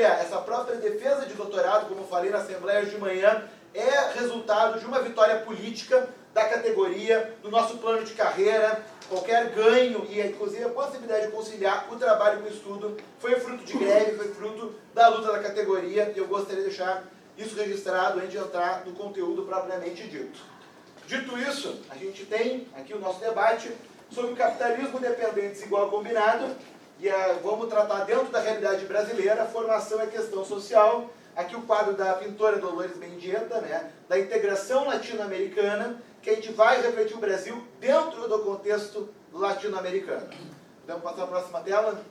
essa própria defesa de doutorado, como eu falei na Assembleia de manhã, é resultado de uma vitória política da categoria, do nosso plano de carreira. Qualquer ganho e, inclusive, a possibilidade de conciliar o trabalho com o estudo foi fruto de greve, foi fruto da luta da categoria, e eu gostaria de deixar isso registrado antes de entrar no conteúdo propriamente dito. Dito isso, a gente tem aqui o nosso debate sobre o capitalismo dependente desigual combinado, e vamos tratar dentro da realidade brasileira, a formação e a questão social. Aqui o quadro da pintora Dolores Mendieta, né, da integração latino-americana, que a gente vai refletir o Brasil dentro do contexto latino-americano. Podemos passar a próxima tela?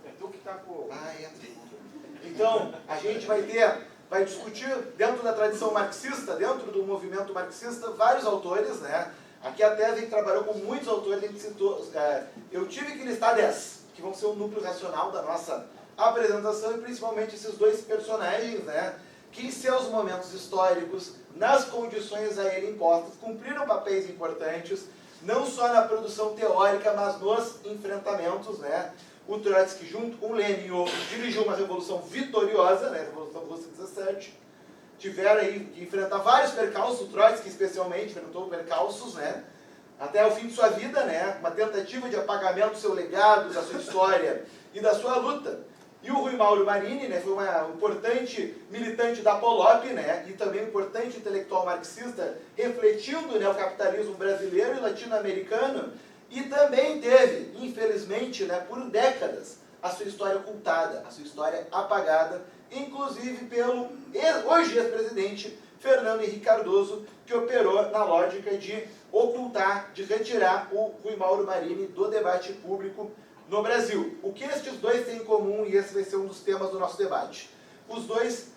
É tu que está com... Então, a gente vai discutir, dentro da tradição marxista, dentro do movimento marxista, vários autores, né? Aqui a tese trabalhou com muitos autores, a gente citou, eu tive que listar 10, que vão ser o núcleo racional da nossa apresentação, e principalmente esses dois personagens, né, que em seus momentos históricos, nas condições a ele impostas, cumpriram papéis importantes, não só na produção teórica, mas nos enfrentamentos, né. O Trotsky, junto com Lenin e outros, dirigiu uma revolução vitoriosa, né, a Revolução Russa 17, tiveram aí que enfrentar vários percalços, o Trotsky especialmente enfrentou percalços, né, até o fim de sua vida, né, uma tentativa de apagamento do seu legado, da sua história e da sua luta. E o Rui Mauro Marini, né, foi um importante militante da POLOP, né, e também um importante intelectual marxista, refletindo, né, o capitalismo brasileiro e latino-americano, e também teve, infelizmente, né, por décadas, a sua história ocultada, a sua história apagada, inclusive pelo hoje ex-presidente Fernando Henrique Cardoso, que operou na lógica de ocultar, de retirar o Rui Mauro Marini do debate público no Brasil. O que estes dois têm em comum, e esse vai ser um dos temas do nosso debate? Os dois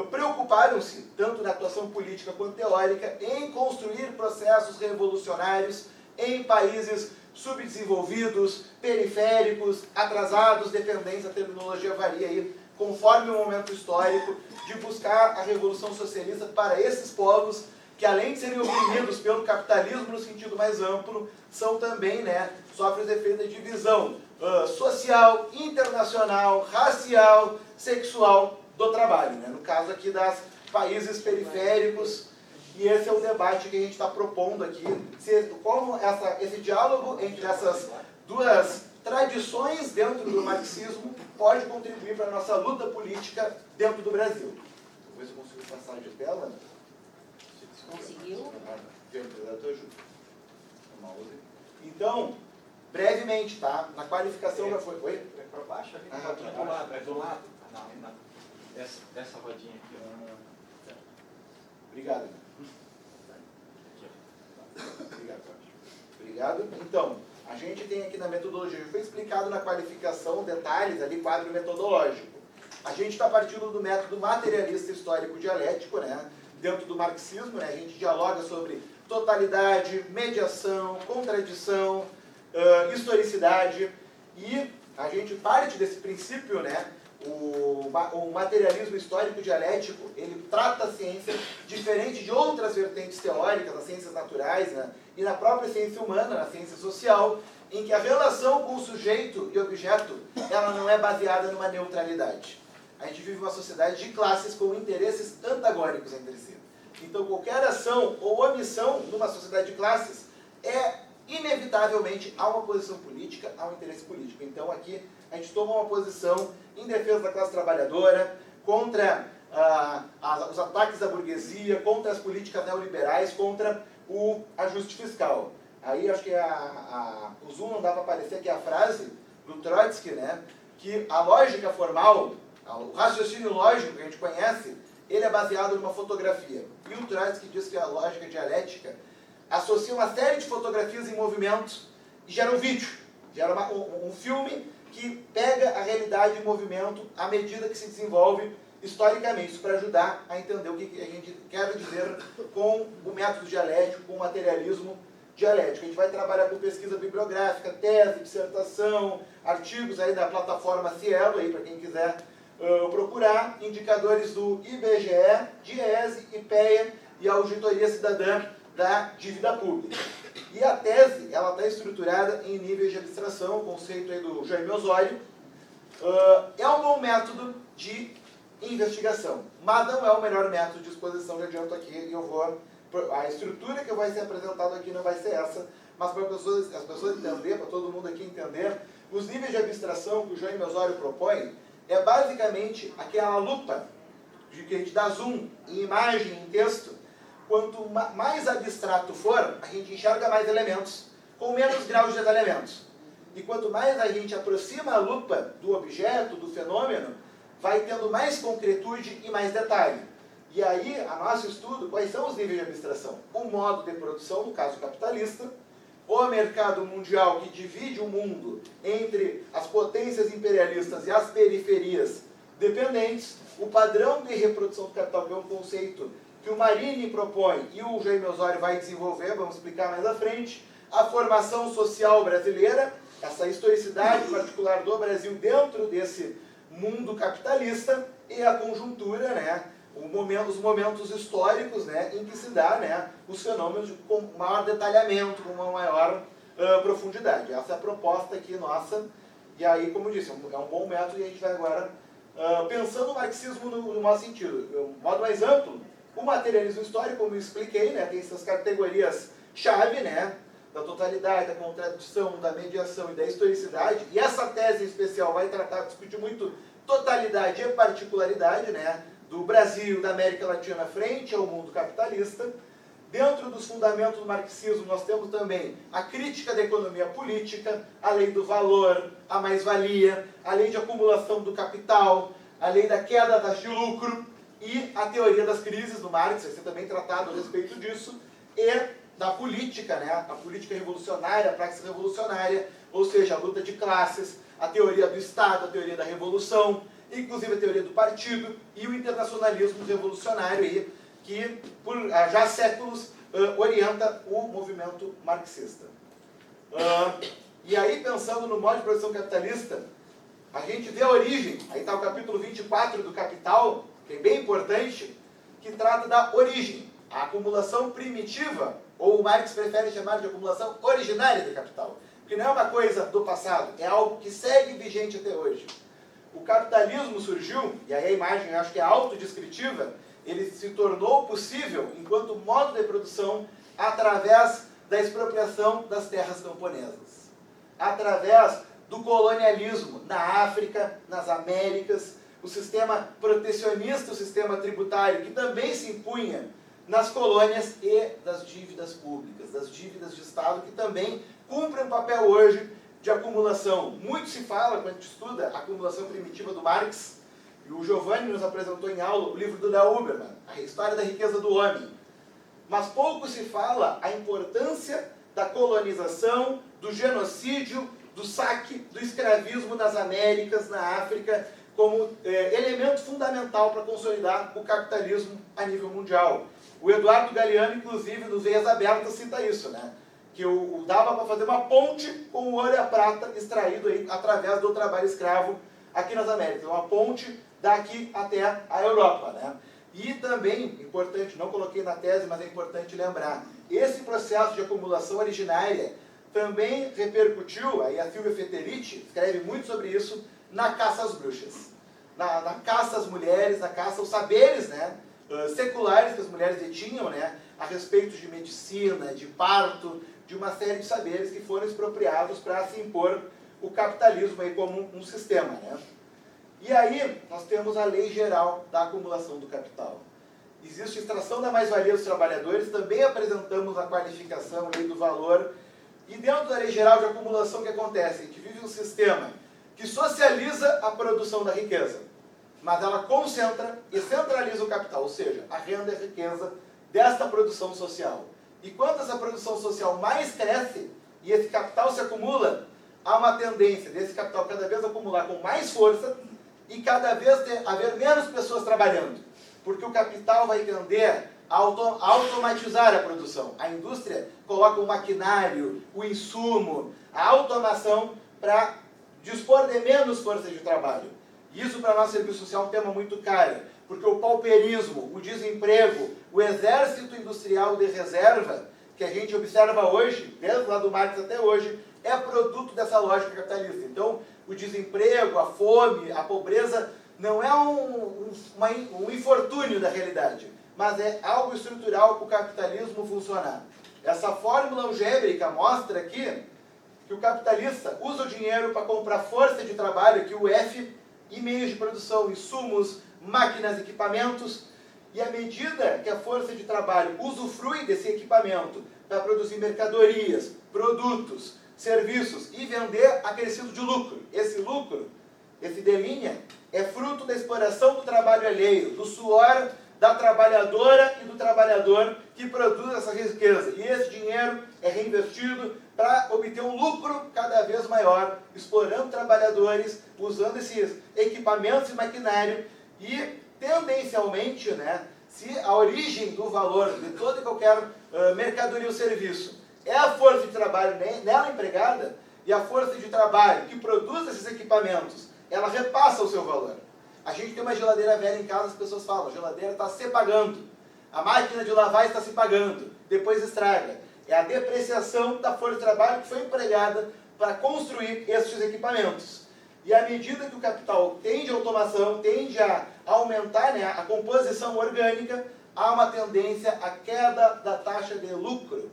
preocuparam-se, tanto na atuação política quanto teórica, em construir processos revolucionários em países subdesenvolvidos, periféricos, atrasados, dependentes, a terminologia varia aí, conforme o momento histórico, de buscar a revolução socialista para esses povos que, além de serem oprimidos pelo capitalismo no sentido mais amplo, são também, né, sofrem os efeitos da divisão social, internacional, racial, sexual do trabalho, né? No caso aqui das países periféricos, e esse é o debate que a gente está propondo aqui, como esse diálogo entre essas duas tradições dentro do marxismo pode contribuir para a nossa luta política dentro do Brasil. Vou ver se eu consigo passar de tela. Conseguiu? Então, brevemente, tá? Na qualificação já foi. Oi? É para baixo ali? Do lado. É do lado. Não. Dessa rodinha aqui. Obrigado. Obrigado. Então, a gente tem aqui na metodologia, foi explicado na qualificação, detalhes ali, quadro metodológico. A gente está partindo do método materialista histórico dialético, né? Dentro do marxismo, né? A gente dialoga sobre totalidade, mediação, contradição, historicidade, e a gente parte desse princípio, né? O materialismo histórico dialético, ele trata a ciência diferente de outras vertentes teóricas, das ciências naturais, né? E na própria ciência humana, na ciência social, em que a relação com o sujeito e objeto, ela não é baseada numa neutralidade. A gente vive uma sociedade de classes com interesses antagônicos entre si. Então qualquer ação ou omissão numa sociedade de classes inevitavelmente há uma posição política, há um interesse político. Então aqui a gente toma uma posição em defesa da classe trabalhadora, contra os ataques à burguesia, contra as políticas neoliberais, contra o ajuste fiscal. Aí acho que o zoom não dá para aparecer, que é a frase do Trotsky, né, que a lógica formal, o raciocínio lógico que a gente conhece, ele é baseado numa fotografia. E o Trotsky diz que a lógica dialética associa uma série de fotografias em movimento e gera um vídeo, gera um filme que pega a realidade em movimento à medida que se desenvolve historicamente, isso para ajudar a entender o que a gente quer dizer com o método dialético, com o materialismo dialético. A gente vai trabalhar com pesquisa bibliográfica, tese, dissertação, artigos aí da plataforma Cielo, aí para quem quiser procurar, indicadores do IBGE, DIEESE, IPEA e a Auditoria Cidadã da Dívida Pública. E a tese, ela está estruturada em níveis de abstração, o conceito aí do Jaime Osório, é um bom método de investigação, mas não é o melhor método de exposição, já adianto aqui, e a estrutura que vai ser apresentada aqui não vai ser essa, mas para as pessoas entenderem, para todo mundo aqui entender, os níveis de abstração que o Jaime Osório propõe é basicamente aquela lupa de que a gente dá zoom em imagem, em texto. Quanto mais abstrato for, a gente enxerga mais elementos, com menos graus de detalhamento. E quanto mais a gente aproxima a lupa do objeto, do fenômeno, vai tendo mais concretude e mais detalhe. E aí, a nosso estudo, quais são os níveis de abstração? O modo de produção, no caso capitalista, o mercado mundial que divide o mundo entre as potências imperialistas e as periferias dependentes, o padrão de reprodução do capital, que é um conceito que o Marini propõe e o Jaime Osório vai desenvolver, vamos explicar mais à frente, a formação social brasileira, essa historicidade particular do Brasil dentro desse mundo capitalista e a conjuntura, né, os momentos históricos, né, em que se dá, né, os fenômenos com maior detalhamento, com uma maior profundidade. Essa é a proposta aqui nossa, e aí, como eu disse, é um bom método e a gente vai agora pensando o marxismo no nosso sentido. De um modo mais amplo, o materialismo histórico, como eu expliquei, né, tem essas categorias-chave, né, da totalidade, da contradição, da mediação e da historicidade, e essa tese em especial vai discutir muito totalidade e particularidade, né, do Brasil, da América Latina frente ao mundo capitalista. Dentro dos fundamentos do marxismo, nós temos também a crítica da economia política, a lei do valor, a mais-valia, a lei de acumulação do capital, a lei da queda da taxa de lucro e a teoria das crises do Marx, vai ser também tratado a respeito disso, e da política, né? A política revolucionária, a praxis revolucionária, ou seja, a luta de classes, a teoria do Estado, a teoria da revolução, inclusive a teoria do partido e o internacionalismo revolucionário aí, que por já há séculos orienta o movimento marxista. E aí, pensando no modo de produção capitalista, a gente vê a origem, aí está o capítulo 24 do Capital, que é bem importante, que trata da origem, a acumulação primitiva, ou o Marx prefere chamar de acumulação originária do capital, que não é uma coisa do passado, é algo que segue vigente até hoje. O capitalismo surgiu, e aí a imagem eu acho que é autodescritiva, ele se tornou possível enquanto modo de produção através da expropriação das terras camponesas, através do colonialismo na África, nas Américas, o sistema protecionista, o sistema tributário, que também se impunha nas colônias e das dívidas públicas, das dívidas de Estado, que também cumprem um papel hoje de acumulação. Muito se fala, quando a gente estuda a acumulação primitiva do Marx, e o Giovanni nos apresentou em aula o livro do Léo Huberman, A História da Riqueza do Homem. Mas pouco se fala a importância da colonização, do genocídio, do saque, do escravismo nas Américas, na África, como elemento fundamental para consolidar o capitalismo a nível mundial. O Eduardo Galeano, inclusive, no Veias Abertas, cita isso, né? Que dava para fazer uma ponte com o ouro e a prata extraído aí através do trabalho escravo aqui nas Américas. Uma ponte daqui até a Europa, né? E também, importante, não coloquei na tese, mas é importante lembrar, esse processo de acumulação originária também repercutiu, aí a Silvia Federici escreve muito sobre isso, na caça às bruxas, na caça às mulheres, na caça aos saberes, né, seculares que as mulheres detinham, né, a respeito de medicina, de parto, de uma série de saberes que foram expropriados para se impor o capitalismo aí como um sistema, né. E aí nós temos a lei geral da acumulação do capital. Existe a extração da mais-valia dos trabalhadores, também apresentamos a qualificação, a lei do valor, e dentro da lei geral de acumulação o que acontece? A gente vive um sistema que socializa a produção da riqueza, mas ela concentra e centraliza o capital, ou seja, a renda e a riqueza desta produção social. E quanto essa produção social mais cresce e esse capital se acumula, há uma tendência desse capital cada vez acumular com mais força e cada vez haver menos pessoas trabalhando, porque o capital vai tender a automatizar a produção. A indústria coloca o maquinário, o insumo, a automação para dispor de menos força de trabalho. Isso para nós, serviço social, é um tema muito caro, porque o pauperismo, o desemprego, o exército industrial de reserva, que a gente observa hoje, desde lá do Marx até hoje, é produto dessa lógica capitalista. Então, o desemprego, a fome, a pobreza não é um infortúnio da realidade, mas é algo estrutural para o capitalismo funcionar. Essa fórmula algébrica mostra aqui que o capitalista usa o dinheiro para comprar força de trabalho, que o F, e meios de produção, insumos, máquinas, equipamentos, e à medida que a força de trabalho usufrui desse equipamento para produzir mercadorias, produtos, serviços e vender, acrescido de lucro. Esse lucro, esse D', é fruto da exploração do trabalho alheio, do suor da trabalhadora e do trabalhador que produz essa riqueza. E esse dinheiro é reinvestido para obter um lucro cada vez maior, explorando trabalhadores, usando esses equipamentos e maquinário e, tendencialmente, né, se a origem do valor de toda e qualquer mercadoria ou serviço é a força de trabalho nela empregada, e a força de trabalho que produz esses equipamentos, ela repassa o seu valor. A gente tem uma geladeira velha em casa, as pessoas falam, a geladeira está se pagando, a máquina de lavar está se pagando, depois estraga. É a depreciação da força de trabalho que foi empregada para construir esses equipamentos. E à medida que o capital tende à automação, tende a aumentar, né, a composição orgânica, há uma tendência à queda da taxa de lucro.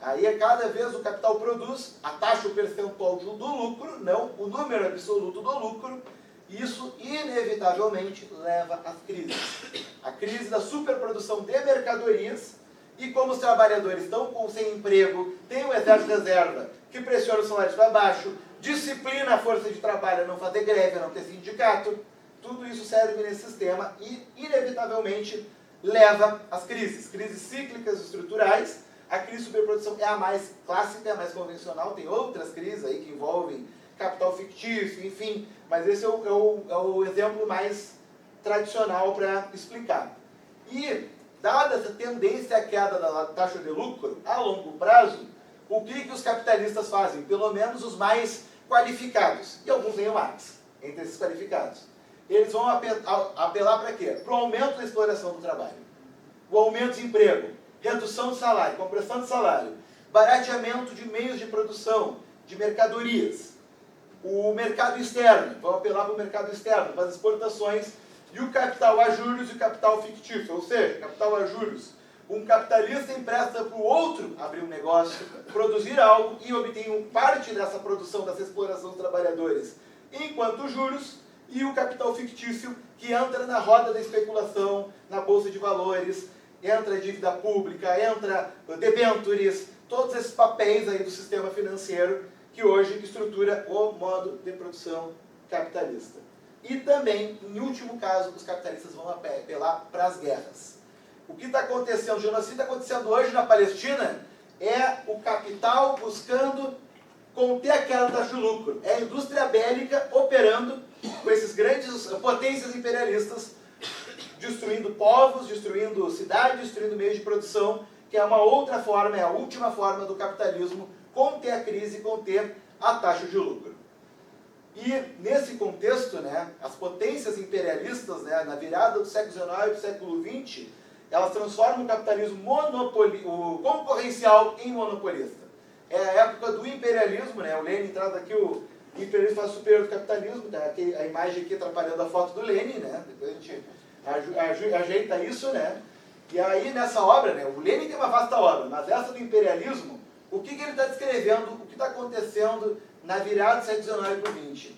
Aí, cada vez o capital produz, a taxa percentual do lucro, não o número absoluto do lucro, e isso inevitavelmente leva às crises. A crise da superprodução de mercadorias, e como os trabalhadores estão sem emprego, tem um exército de reserva que pressiona os salários para baixo, disciplina a força de trabalho a não fazer greve, a não ter sindicato, tudo isso serve nesse sistema e, inevitavelmente, leva às crises cíclicas estruturais. A crise de superprodução é a mais clássica, a mais convencional, tem outras crises aí que envolvem capital fictício, enfim, mas esse é o exemplo mais tradicional para explicar. E, dada essa tendência à queda da taxa de lucro, a longo prazo, o que os capitalistas fazem? Pelo menos os mais qualificados, e alguns nem o Marx, entre esses qualificados. Eles vão apelar para quê? Para o aumento da exploração do trabalho, o aumento de emprego, redução de salário, compressão de salário, barateamento de meios de produção, de mercadorias, o mercado externo, vão apelar para o mercado externo, para as exportações, e o capital a juros e o capital fictício, ou seja, capital a juros. Um capitalista empresta para o outro abrir um negócio, produzir algo e obter parte dessa produção, dessa exploração dos trabalhadores, enquanto juros, e o capital fictício que entra na roda da especulação, na bolsa de valores, entra a dívida pública, entra debêntures, todos esses papéis aí do sistema financeiro que hoje estrutura o modo de produção capitalista. E também, em último caso, os capitalistas vão apelar para as guerras. O que está acontecendo, o genocídio está acontecendo hoje na Palestina, é o capital buscando conter a queda da taxa de lucro. É a indústria bélica operando com esses grandes potências imperialistas, destruindo povos, destruindo cidades, destruindo meios de produção, que é uma outra forma, é a última forma do capitalismo conter a crise e conter a taxa de lucro. E nesse contexto, né, as potências imperialistas, né, na virada do século XIX para o século XX, elas transformam o capitalismo concorrencial em monopolista. É a época do imperialismo, né, o Lenin traz aqui o imperialismo faz superior do capitalismo, tá, aqui, a imagem aqui atrapalhando a foto do Lenin, né, depois a gente ajeita isso, né, e aí nessa obra, né, o Lenin tem uma vasta obra, mas essa do imperialismo, o que ele está descrevendo, o que está acontecendo na virada do século XIX para o XX?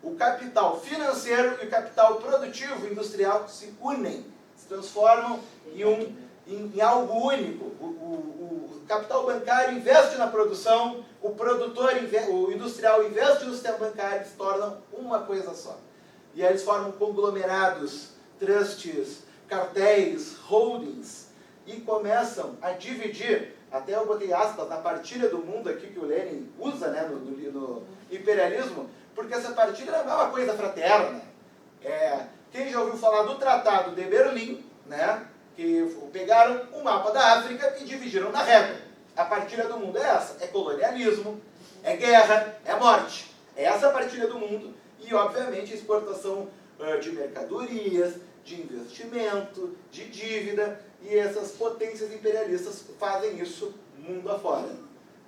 O capital financeiro e o capital produtivo industrial se unem, se transformam em algo único. O capital bancário investe na produção, o industrial investe no sistema bancário, se tornam uma coisa só. E aí eles formam conglomerados, trusts, cartéis, holdings, e começam a dividir, até eu botei aspas na partilha do mundo aqui que o Lenin usa, né, no imperialismo, porque essa partilha não é uma coisa fraterna. Quem já ouviu falar do Tratado de Berlim, né, que pegaram um mapa da África e dividiram na régua. A partilha do mundo é essa, é colonialismo, é guerra, é morte. É essa a partilha do mundo e, obviamente, a exportação de mercadorias, de investimento, de dívida, e essas potências imperialistas fazem isso mundo afora.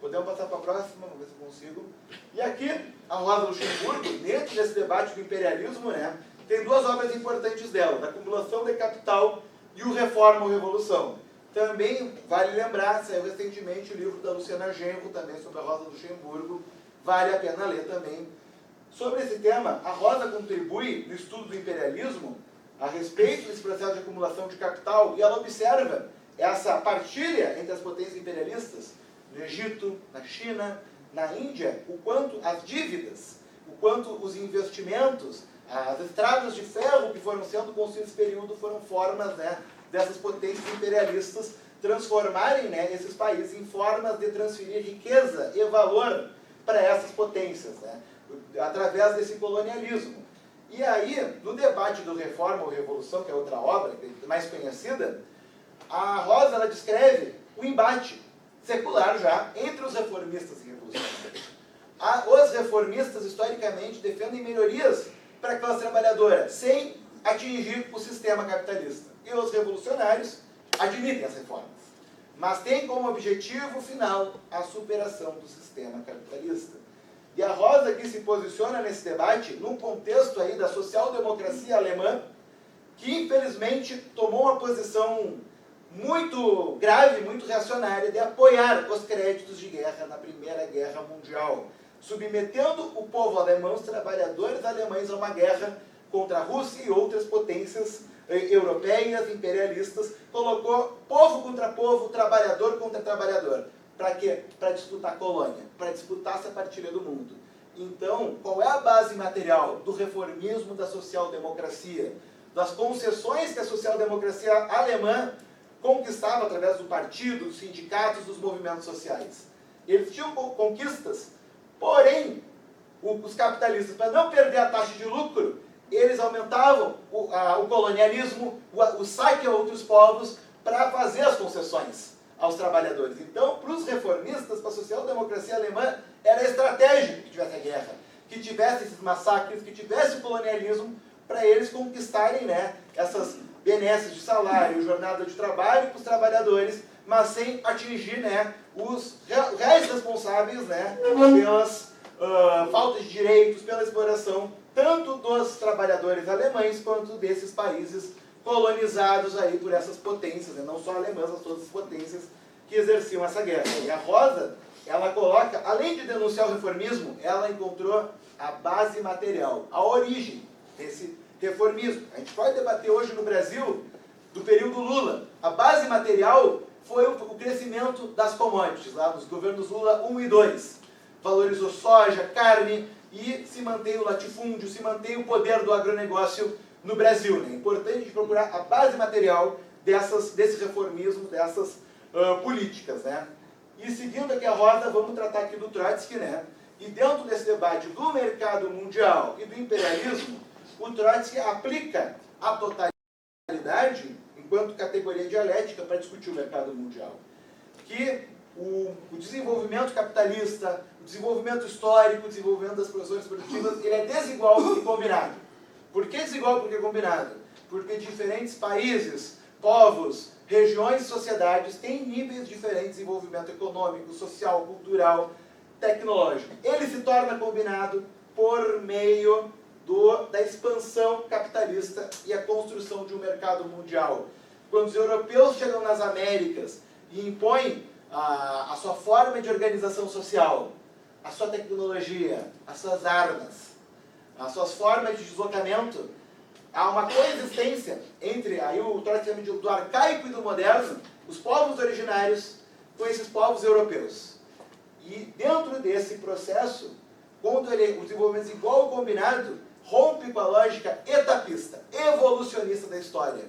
Podemos passar para a próxima, vamos ver se eu consigo. E aqui, a Rosa Luxemburgo, dentro desse debate do imperialismo, né, tem duas obras importantes dela, da Acumulação de Capital e o Reforma ou Revolução. Também, vale lembrar, saiu recentemente o livro da Luciana Genro, também sobre a Rosa Luxemburgo, vale a pena ler também. Sobre esse tema, a Rosa contribui no estudo do imperialismo a respeito desse processo de acumulação de capital, e ela observa essa partilha entre as potências imperialistas, no Egito, na China, na Índia, o quanto as dívidas, o quanto os investimentos, as estradas de ferro que foram sendo construídas nesse período foram formas, né, dessas potências imperialistas transformarem, né, esses países em formas de transferir riqueza e valor para essas potências, né, através desse colonialismo. E aí, no debate do Reforma ou Revolução, que é outra obra mais conhecida, a Rosa ela descreve o embate secular já entre os reformistas e revolucionários. Os reformistas, historicamente, defendem melhorias para a classe trabalhadora, sem atingir o sistema capitalista. E os revolucionários admitem as reformas, mas têm como objetivo final a superação do sistema capitalista. E a Rosa aqui se posiciona nesse debate num contexto aí da social-democracia alemã, que infelizmente tomou uma posição muito grave, muito reacionária, de apoiar os créditos de guerra na Primeira Guerra Mundial, submetendo o povo alemão, os trabalhadores alemães, a uma guerra contra a Rússia e outras potências europeias, imperialistas, colocou povo contra povo, trabalhador contra trabalhador. Para quê? Para disputar a colônia, para disputar essa partilha do mundo. Então, qual é a base material do reformismo da social-democracia? Das concessões que a social-democracia alemã conquistava através do partido, dos sindicatos, dos movimentos sociais. Eles tinham conquistas, porém, os capitalistas, para não perder a taxa de lucro, eles aumentavam o colonialismo, o saque a outros povos, para fazer as concessões aos trabalhadores. Então, para os reformistas, para a social-democracia alemã, era estratégico que tivesse a guerra, que tivesse esses massacres, que tivesse o colonialismo, para eles conquistarem, né, essas benesses de salário, jornada de trabalho para os trabalhadores, mas sem atingir, né, os reais responsáveis, né, pelas faltas de direitos, pela exploração, tanto dos trabalhadores alemães quanto desses países colonizados aí por essas potências, né, não só alemãs, mas todas as potências que exerciam essa guerra. E a Rosa, ela coloca, além de denunciar o reformismo, ela encontrou a base material, a origem desse reformismo. A gente pode debater hoje no Brasil, do período Lula. A base material foi o crescimento das commodities, lá nos governos Lula 1 e 2. Valorizou soja, carne e se mantém o latifúndio, se mantém o poder do agronegócio no Brasil. Né? É importante procurar a base material desse reformismo, dessas políticas. Né? E seguindo aqui a roda, vamos tratar aqui do Trotsky, né? E dentro desse debate do mercado mundial e do imperialismo, o Trotsky aplica a totalidade enquanto categoria dialética para discutir o mercado mundial. Que o desenvolvimento capitalista, o desenvolvimento histórico, o desenvolvimento das produções produtivas, ele é desigual e combinado. Por que desigual e por que combinado? Porque diferentes países, povos, regiões e sociedades têm níveis diferentes de desenvolvimento econômico, social, cultural, tecnológico. Ele se torna combinado por meio da expansão capitalista e a construção de um mercado mundial. Quando os europeus chegam nas Américas e impõem a sua forma de organização social, a sua tecnologia, as suas armas, as suas formas de deslocamento, há uma coexistência entre, aí o Trotsky chama do arcaico e do moderno, os povos originários com esses povos europeus. E dentro desse processo, quando o desenvolvimento igual ou combinado, rompe com a lógica etapista, evolucionista da história,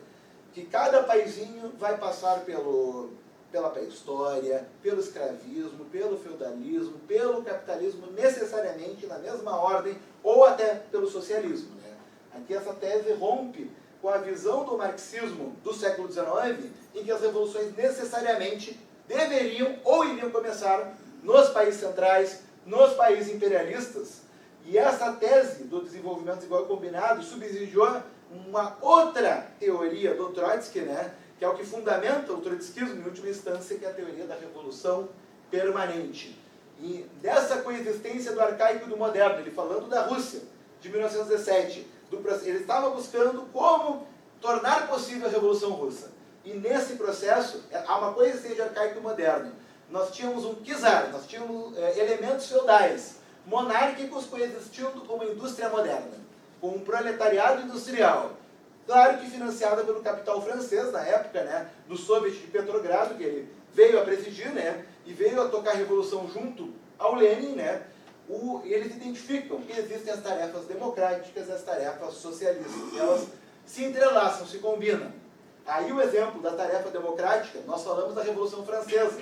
que cada paizinho vai passar pela pré-história, pelo escravismo, pelo feudalismo, pelo capitalismo, necessariamente na mesma ordem, ou até pelo socialismo. Né? Aqui essa tese rompe com a visão do marxismo do século XIX, em que as revoluções necessariamente deveriam ou iriam começar nos países centrais, nos países imperialistas. E essa tese do desenvolvimento igual e combinado subsidiou uma outra teoria do Trotsky, né, que é o que fundamenta o trotskismo, em última instância, que é a teoria da revolução permanente. E dessa coexistência do arcaico e do moderno, ele falando da Rússia, de 1917, ele estava buscando como tornar possível a Revolução Russa. E nesse processo, há uma coexistência de arcaico e moderno. Nós tínhamos um czar, nós tínhamos elementos feudais, monárquicos coexistindo com uma indústria moderna, com um proletariado industrial, claro que financiada pelo capital francês na época, né, no Soviet de Petrogrado, que ele veio a presidir, né, e veio a tocar a revolução junto ao Lenin, né, eles identificam que existem as tarefas democráticas e as tarefas socialistas, elas se entrelaçam, se combinam. Aí o exemplo da tarefa democrática, nós falamos da Revolução Francesa.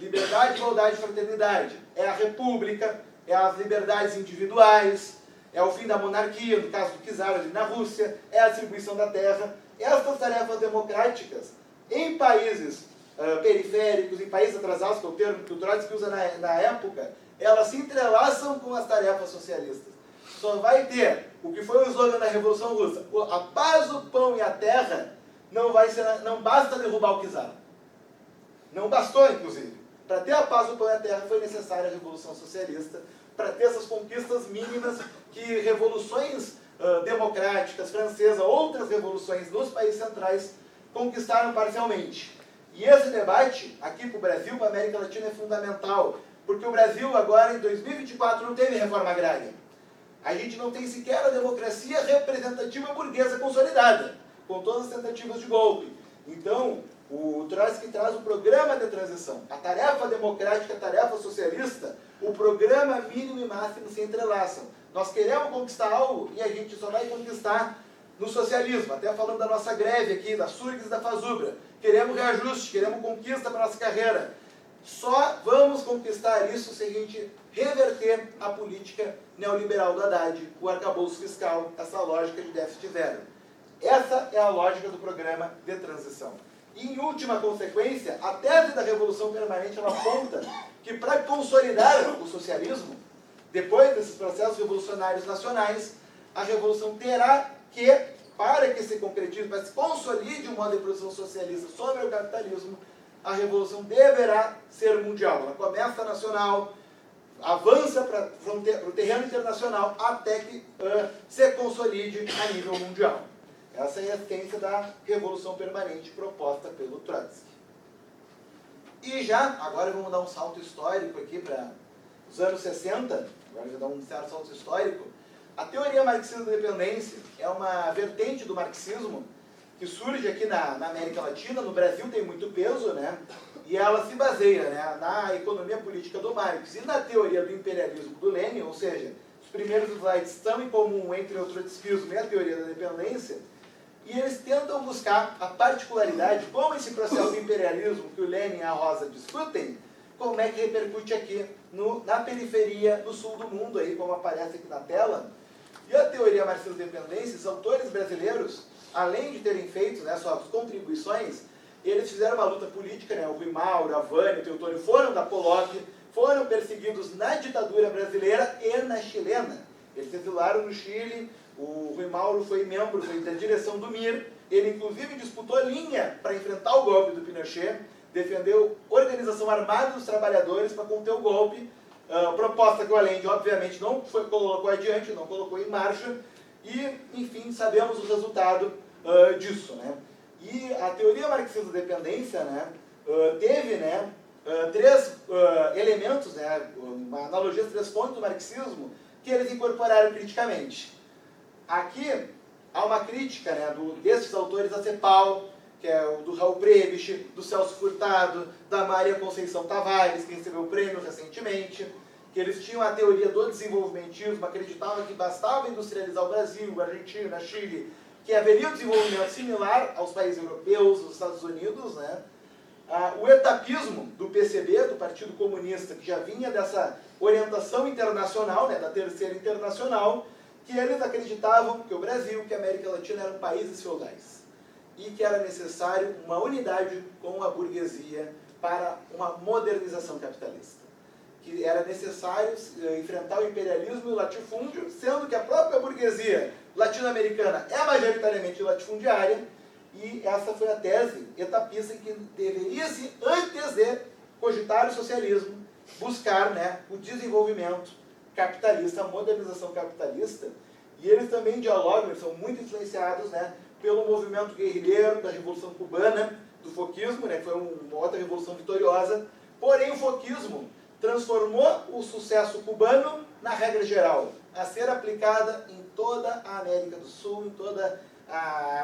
Liberdade, igualdade e fraternidade. É a república, é as liberdades individuais, é o fim da monarquia, no caso do czar ali na Rússia, é a distribuição da terra. Essas tarefas democráticas, em países periféricos, em países atrasados, que é o termo que o Trotsky usa na época, elas se entrelaçam com as tarefas socialistas. Só vai ter o que foi o slogan da Revolução Russa: a paz, o pão e a terra. Não basta derrubar o czar. Não bastou, inclusive. Para ter a paz, o pão e a terra foi necessária a Revolução Socialista, para ter essas conquistas mínimas que revoluções democráticas, francesas, outras revoluções nos países centrais conquistaram parcialmente. E esse debate, aqui para o Brasil, para a América Latina, é fundamental, porque o Brasil agora, em 2024, não teve reforma agrária. A gente não tem sequer a democracia representativa burguesa consolidada, com todas as tentativas de golpe. Então, o Trotsky traz o programa de transição. A tarefa democrática, a tarefa socialista, o programa mínimo e máximo se entrelaçam. Nós queremos conquistar algo e a gente só vai conquistar no socialismo. Até falando da nossa greve aqui, da Surgs e da Fazubra. Queremos reajuste, queremos conquista para a nossa carreira. Só vamos conquistar isso se a gente reverter a política neoliberal do Haddad, o arcabouço fiscal, essa lógica de déficit zero. Essa é a lógica do programa de transição. E, em última consequência, a tese da Revolução Permanente ela aponta que, para consolidar o socialismo, depois desses processos revolucionários nacionais, a Revolução terá que, para que se concretize, para que se consolide o modo de produção socialista sobre o capitalismo, a Revolução deverá ser mundial. Ela começa nacional, avança para o terreno internacional, até que se consolide a nível mundial. Essa é a essência da Revolução Permanente proposta pelo Trotsky. E já, agora vamos dar um salto histórico aqui para os anos 60, agora já dá um certo salto histórico. A teoria marxista da dependência é uma vertente do marxismo que surge aqui na América Latina, no Brasil tem muito peso, né? E ela se baseia, né, na economia política do Marx e na teoria do imperialismo do Lenin, ou seja, os primeiros slides estão em comum entre o trotskismo e a teoria da dependência. E eles tentam buscar a particularidade, como esse processo do imperialismo que o Lenin e a Rosa discutem, como é que repercute aqui na periferia, no sul do mundo, aí, como aparece aqui na tela. E a teoria marxista da dependência, os autores brasileiros, além de terem feito, né, suas contribuições, eles fizeram uma luta política, né, o Rui Mauro, a Vânia, o Teotônio foram da Polop, foram perseguidos na ditadura brasileira e na chilena. Eles se exilaram no Chile. O Rui Mauro foi da direção do MIR, ele inclusive disputou linha para enfrentar o golpe do Pinochet, defendeu Organização Armada dos Trabalhadores para conter o golpe, proposta que o Allende obviamente não colocou adiante, não colocou em marcha, e enfim, sabemos o resultado disso, né? E a teoria marxista da dependência, né, teve, né, três elementos, né, uma analogia às três fontes do marxismo, que eles incorporaram criticamente. Aqui há uma crítica, né, desses autores da CEPAL, que é o do Raul Prebisch, do Celso Furtado, da Maria Conceição Tavares, que recebeu o prêmio recentemente, que eles tinham a teoria do desenvolvimentismo, acreditavam que bastava industrializar o Brasil, a Argentina, Chile, que haveria um desenvolvimento similar aos países europeus, aos Estados Unidos, né? O etapismo do PCB, do Partido Comunista, que já vinha dessa orientação internacional, né, da Terceira Internacional, que eles acreditavam que o Brasil, que a América Latina eram países feudais e que era necessário uma unidade com a burguesia para uma modernização capitalista. Que era necessário enfrentar o imperialismo e o latifúndio, sendo que a própria burguesia latino-americana é majoritariamente latifundiária, e essa foi a tese etapista em que deveria-se, antes de cogitar o socialismo, buscar, né, o desenvolvimento capitalista, a modernização capitalista, e eles também dialogam, eles são muito influenciados, né, pelo movimento guerrilheiro da Revolução Cubana, do foquismo, né, que foi uma outra revolução vitoriosa, porém o foquismo transformou o sucesso cubano na regra geral, a ser aplicada em toda a América do Sul, em toda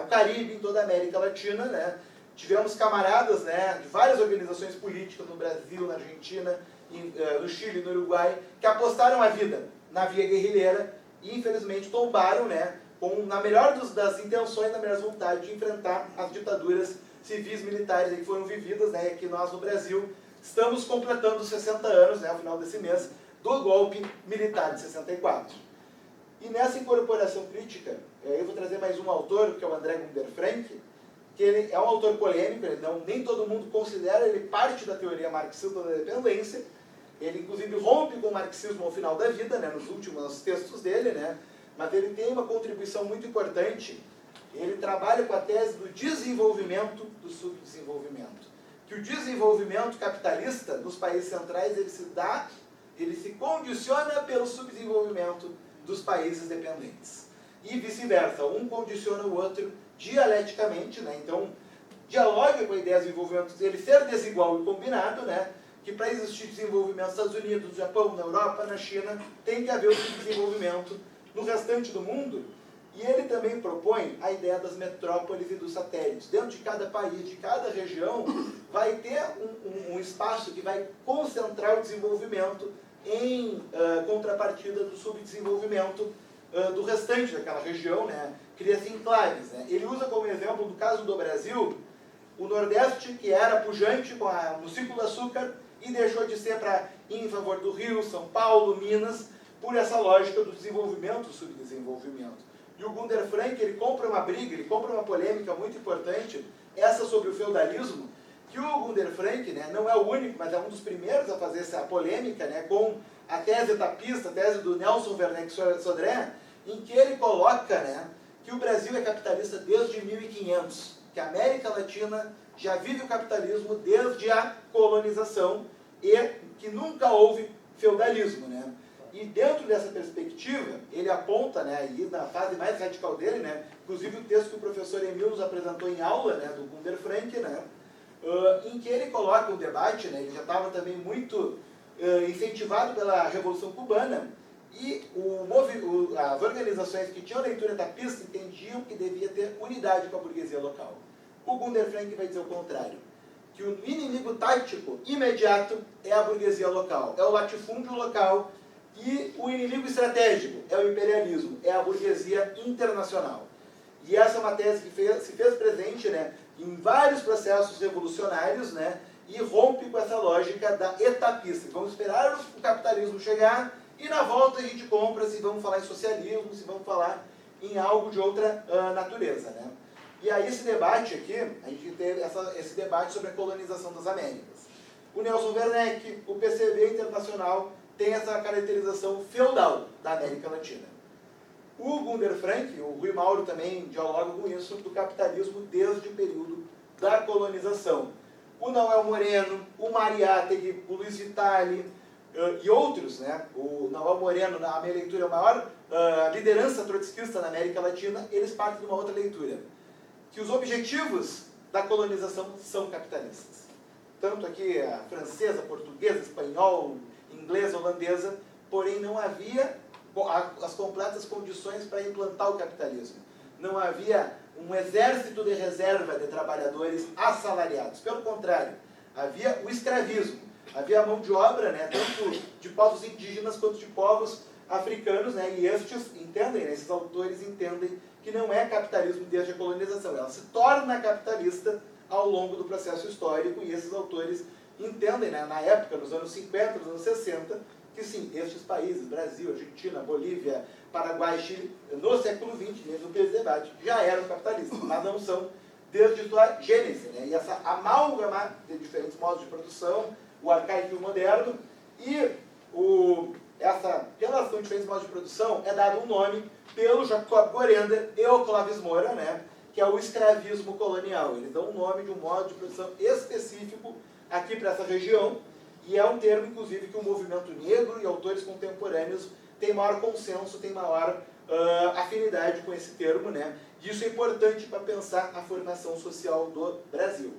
o Caribe, em toda a América Latina, né. Tivemos camaradas, né, de várias organizações políticas no Brasil, na Argentina, no Chile, no Uruguai, que apostaram a vida na via guerrilheira e infelizmente tombaram, né, na melhor das intenções, na melhor vontade de enfrentar as ditaduras civis militares que foram vividas, né, aqui nós no Brasil estamos completando 60 anos, né, ao final desse mês, do golpe militar de 64. E nessa incorporação crítica, eu vou trazer mais um autor, que é o André Gunder Frank, que ele é um autor polêmico, nem todo mundo considera ele parte da teoria marxista da dependência. Ele, inclusive, rompe com o marxismo ao final da vida, né, nos últimos textos dele, né, mas ele tem uma contribuição muito importante. Ele trabalha com a tese do desenvolvimento do subdesenvolvimento. Que o desenvolvimento capitalista nos países centrais, ele se condiciona pelo subdesenvolvimento dos países dependentes. E vice-versa, um condiciona o outro dialeticamente, né, então dialoga com a ideia de desenvolvimento dele ser desigual e combinado, né, que para existir desenvolvimento nos Estados Unidos, no Japão, na Europa, na China, tem que haver o desenvolvimento no restante do mundo. E ele também propõe a ideia das metrópoles e dos satélites. Dentro de cada país, de cada região, vai ter um espaço que vai concentrar o desenvolvimento em contrapartida do subdesenvolvimento do restante daquela região, né? Cria-se enclaves, né? Ele usa como exemplo, no caso do Brasil, o Nordeste, que era pujante no ciclo do açúcar, e deixou de ser em favor do Rio, São Paulo, Minas, por essa lógica do desenvolvimento, do subdesenvolvimento. E o Gunder Frank, ele compra uma briga, ele compra uma polêmica muito importante, essa sobre o feudalismo, que o Gunder Frank, né, não é o único, mas é um dos primeiros a fazer essa polêmica, né, com a tese etapista, a tese do Nelson Werneck Sodré, em que ele coloca, né, que o Brasil é capitalista desde 1500, que a América Latina já vive o capitalismo desde a colonização e que nunca houve feudalismo, né? E dentro dessa perspectiva, ele aponta, né, e na fase mais radical dele, né, inclusive o texto que o professor Emil nos apresentou em aula, né, do Gunder Frank, né, em que ele coloca um debate, né, ele já estava também muito incentivado pela Revolução Cubana, e as organizações que tinham leitura etapista entendiam que devia ter unidade com a burguesia local. O Gunder Frank vai dizer o contrário, que o inimigo tático imediato é a burguesia local, é o latifúndio local, e o inimigo estratégico é o imperialismo, é a burguesia internacional. E essa é uma tese que se fez presente, né, em vários processos revolucionários, né, e rompe com essa lógica da etapista. Vamos esperar o capitalismo chegar e na volta a gente compra se vamos falar em socialismo, se vamos falar em algo de outra natureza, né. E aí esse debate aqui, a gente teve esse debate sobre a colonização das Américas. O Nelson Werneck, o PCB Internacional, tem essa caracterização feudal da América Latina. O Gunder Frank, o Rui Mauro também dialoga com isso, do capitalismo desde o período da colonização. O Noel Moreno, o Mariátegui, o Luiz Vitale e outros, né? O Noel Moreno, na minha leitura, é a maior liderança trotskista na América Latina, eles partem de uma outra leitura, que os objetivos da colonização são capitalistas. Tanto aqui a francesa, portuguesa, espanhol, inglesa, holandesa, porém não havia as completas condições para implantar o capitalismo. Não havia um exército de reserva de trabalhadores assalariados. Pelo contrário, havia o escravismo. Havia a mão de obra, né, tanto de povos indígenas quanto de povos africanos, né, e estes entendem, né, esses autores entendem que não é capitalismo desde a colonização. Ela se torna capitalista ao longo do processo histórico, e esses autores entendem, né, na época, nos anos 50, nos anos 60, que sim, estes países, Brasil, Argentina, Bolívia, Paraguai, Chile, no século XX, mesmo que esse debate, já eram capitalistas, mas não são desde sua gênese, né? E essa amálgama de diferentes modos de produção, o arcaico e o moderno, e essa relação de diferentes modos de produção é dado um nome pelo Jacob Gorender e o Clóvis Moura, né, que é o escravismo colonial. Eles dão um nome de um modo de produção específico aqui para essa região, e é um termo, inclusive, que o movimento negro e autores contemporâneos têm maior consenso, têm maior afinidade com esse termo, né? E isso é importante para pensar a formação social do Brasil.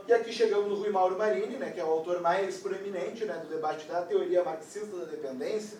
E aqui chegamos no Rui Mauro Marini, né, que é o autor mais proeminente, né, do debate da teoria marxista da dependência.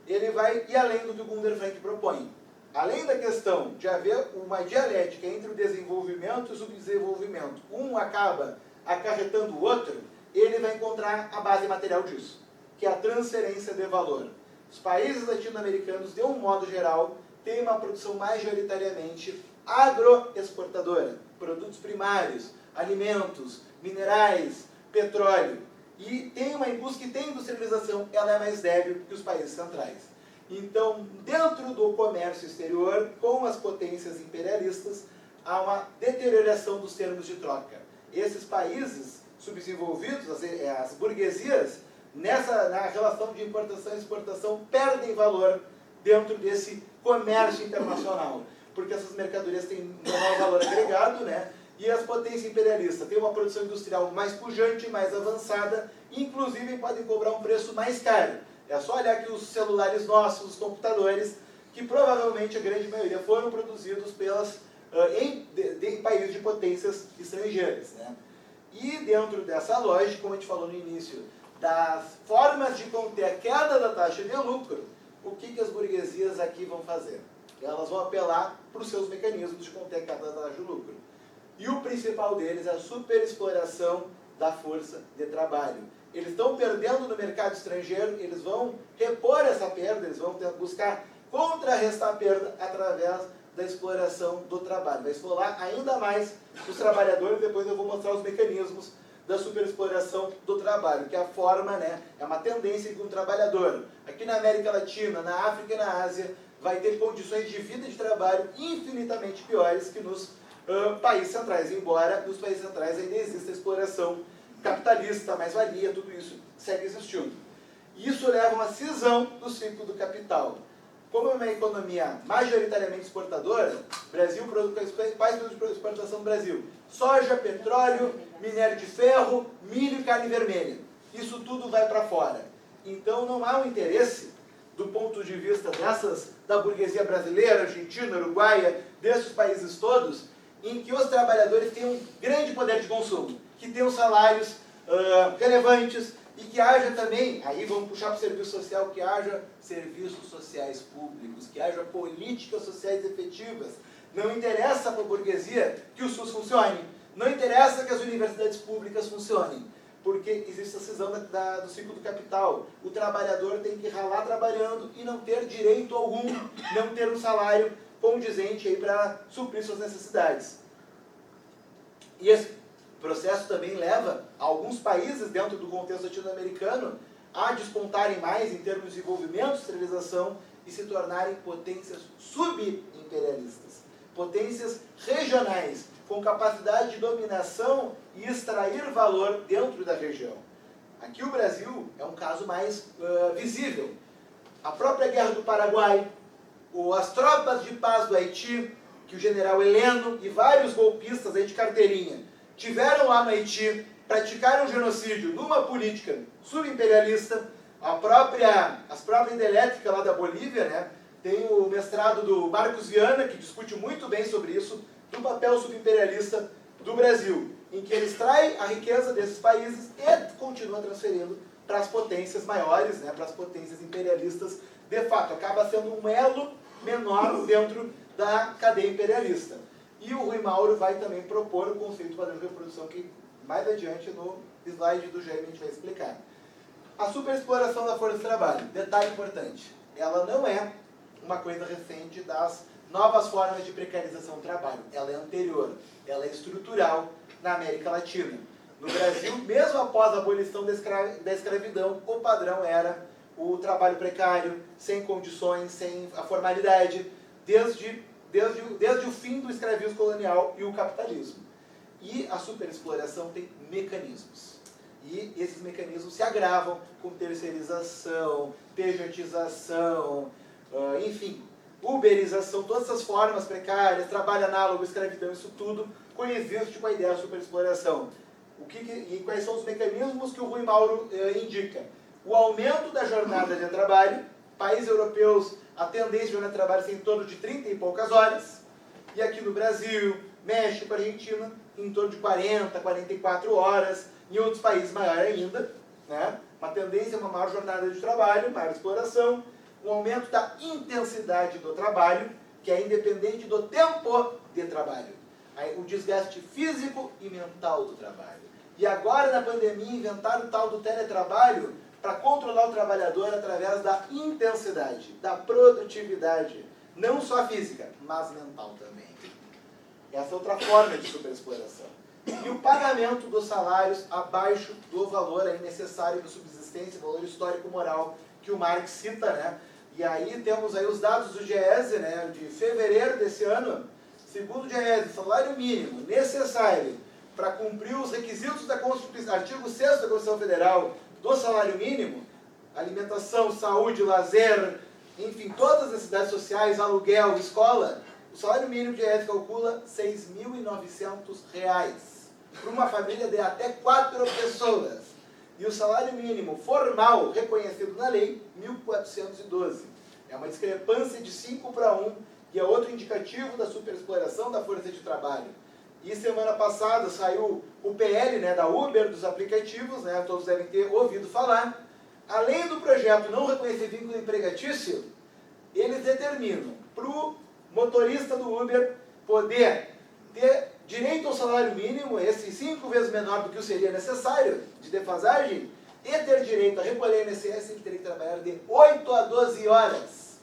Ele vai ir além do que o Gunder Frank propõe. Além da questão de haver uma dialética entre o desenvolvimento e o subdesenvolvimento, um acaba acarretando o outro, ele vai encontrar a base material disso, que é a transferência de valor. Os países latino-americanos, de um modo geral, têm uma produção majoritariamente agroexportadora, produtos primários, alimentos, minerais, petróleo. E tem uma indústria que tem industrialização, ela é mais débil que os países centrais. Então, dentro do comércio exterior, com as potências imperialistas, há uma deterioração dos termos de troca. Esses países subdesenvolvidos, as burguesias, na relação de importação e exportação, perdem valor dentro desse comércio internacional, porque essas mercadorias têm um menor valor agregado, né? E as potências imperialistas têm uma produção industrial mais pujante, mais avançada, inclusive podem cobrar um preço mais caro. É só olhar aqui os celulares nossos, os computadores, que provavelmente a grande maioria foram produzidos em países de potências estrangeiras, né? E dentro dessa lógica, como a gente falou no início, das formas de conter a queda da taxa de lucro, o que as burguesias aqui vão fazer? Elas vão apelar para os seus mecanismos de conter a queda da taxa de lucro. E o principal deles é a superexploração da força de trabalho. Eles estão perdendo no mercado estrangeiro, eles vão repor essa perda, eles vão buscar contrarrestar a perda através da exploração do trabalho. Vai explorar ainda mais os trabalhadores, depois eu vou mostrar os mecanismos da superexploração do trabalho, que é a forma, né, é uma tendência que um trabalhador, aqui na América Latina, na África e na Ásia, vai ter condições de vida e de trabalho infinitamente piores que nos países centrais, embora nos países centrais ainda exista exploração capitalista, mais-valia, tudo isso segue existindo. Isso leva a uma cisão do ciclo do capital. Como é uma economia majoritariamente exportadora, Brasil produz quais produtos de exportação do Brasil? Soja, petróleo, minério de ferro, milho e carne vermelha. Isso tudo vai para fora. Então não há um interesse, do ponto de vista da burguesia brasileira, argentina, uruguaia, desses países todos, em que os trabalhadores tenham um grande poder de consumo, que tenham salários relevantes e que haja também, aí vamos puxar para o serviço social, que haja serviços sociais públicos, que haja políticas sociais efetivas. Não interessa para a burguesia que o SUS funcione, não interessa que as universidades públicas funcionem, porque existe a cisão do ciclo do capital. O trabalhador tem que ralar trabalhando e não ter direito algum, não ter um salário condizente aí para suprir suas necessidades. E esse processo também leva alguns países dentro do contexto latino-americano a despontarem mais em termos de desenvolvimento, industrialização e se tornarem potências subimperialistas, potências regionais, com capacidade de dominação e extrair valor dentro da região. Aqui o Brasil é um caso mais visível. A própria Guerra do Paraguai, as tropas de paz do Haiti, que o general Heleno e vários golpistas aí de carteirinha tiveram lá no Haiti, praticaram um genocídio numa política subimperialista. As próprias hidrelétricas lá da Bolívia, né, tem o mestrado do Marcos Viana, que discute muito bem sobre isso, do papel subimperialista do Brasil, em que ele extrai a riqueza desses países e continua transferindo para as potências maiores, né, para as potências imperialistas. De fato, acaba sendo um elo menor dentro da cadeia imperialista. E o Rui Mauro vai também propor o conceito de padrão de reprodução, que mais adiante no slide do Jaime a gente vai explicar. A superexploração da força de trabalho, detalhe importante, ela não é uma coisa recente das novas formas de precarização do trabalho. Ela é anterior, ela é estrutural na América Latina. No Brasil, mesmo após a abolição da escravidão, o padrão era o trabalho precário, sem condições, sem a formalidade, desde o fim do escravismo colonial e o capitalismo. E a superexploração tem mecanismos. E esses mecanismos se agravam com terceirização, pejotização, enfim, uberização, todas essas formas precárias, trabalho análogo, escravidão, isso tudo coexiste com a ideia de superexploração. E quais são os mecanismos que o Rui Mauro indica? O aumento da jornada de trabalho. Países europeus, a tendência de jornada de trabalho é em torno de 30 e poucas horas. E aqui no Brasil, México, Argentina, em torno de 40, 44 horas. Em outros países, maior ainda. Né? Uma tendência, uma maior jornada de trabalho, maior exploração. Um aumento da intensidade do trabalho, que é independente do tempo de trabalho. O desgaste físico e mental do trabalho. E agora, na pandemia, inventaram o tal do teletrabalho para controlar o trabalhador através da intensidade, da produtividade, não só física, mas mental também. Essa é outra forma de superexploração. E o pagamento dos salários abaixo do valor aí necessário de subsistência, valor histórico-moral, que o Marx cita, né? E aí temos aí os dados do GES, né, de fevereiro desse ano. Segundo o GES, o salário mínimo necessário para cumprir os requisitos da Constituição, artigo 6º da Constituição Federal, do salário mínimo, alimentação, saúde, lazer, enfim, todas as necessidades sociais, aluguel, escola, o salário mínimo de GES calcula R$ 6.900 para uma família de até 4 pessoas. E o salário mínimo formal, reconhecido na lei, 1.412. É uma discrepância de 5-1, que é outro indicativo da superexploração da força de trabalho. E semana passada saiu o PL, né, da Uber, dos aplicativos, né, todos devem ter ouvido falar. Além do projeto não reconhecer vínculo empregatício, eles determinam para o motorista do Uber poder ter direito ao salário mínimo, esse 5 vezes menor do que o seria necessário de defasagem, e ter direito a recolher INSS, ele teria que trabalhar de 8 a 12 horas.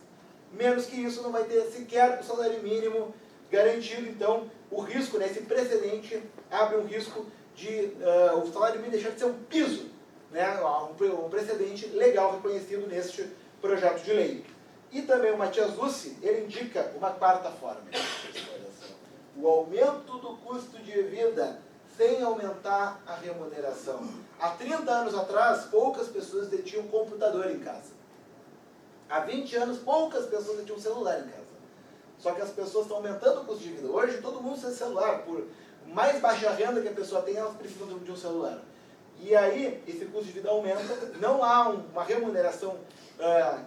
Menos que isso, não vai ter sequer o salário mínimo garantido. Então, o risco, né, esse precedente abre um risco de o salário mínimo deixar de ser um piso, né, um precedente legal reconhecido neste projeto de lei. E também o Matias Lucci, ele indica uma quarta forma de exploração: o aumento do custo de vida sem aumentar a remuneração. Há 30 anos atrás, poucas pessoas detinham computador em casa. Há 20 anos, poucas pessoas detinham celular em casa. Só que as pessoas estão aumentando o custo de vida. Hoje, todo mundo tem celular. Por mais baixa renda que a pessoa tem, elas precisam de um celular. E aí, esse custo de vida aumenta, não há uma remuneração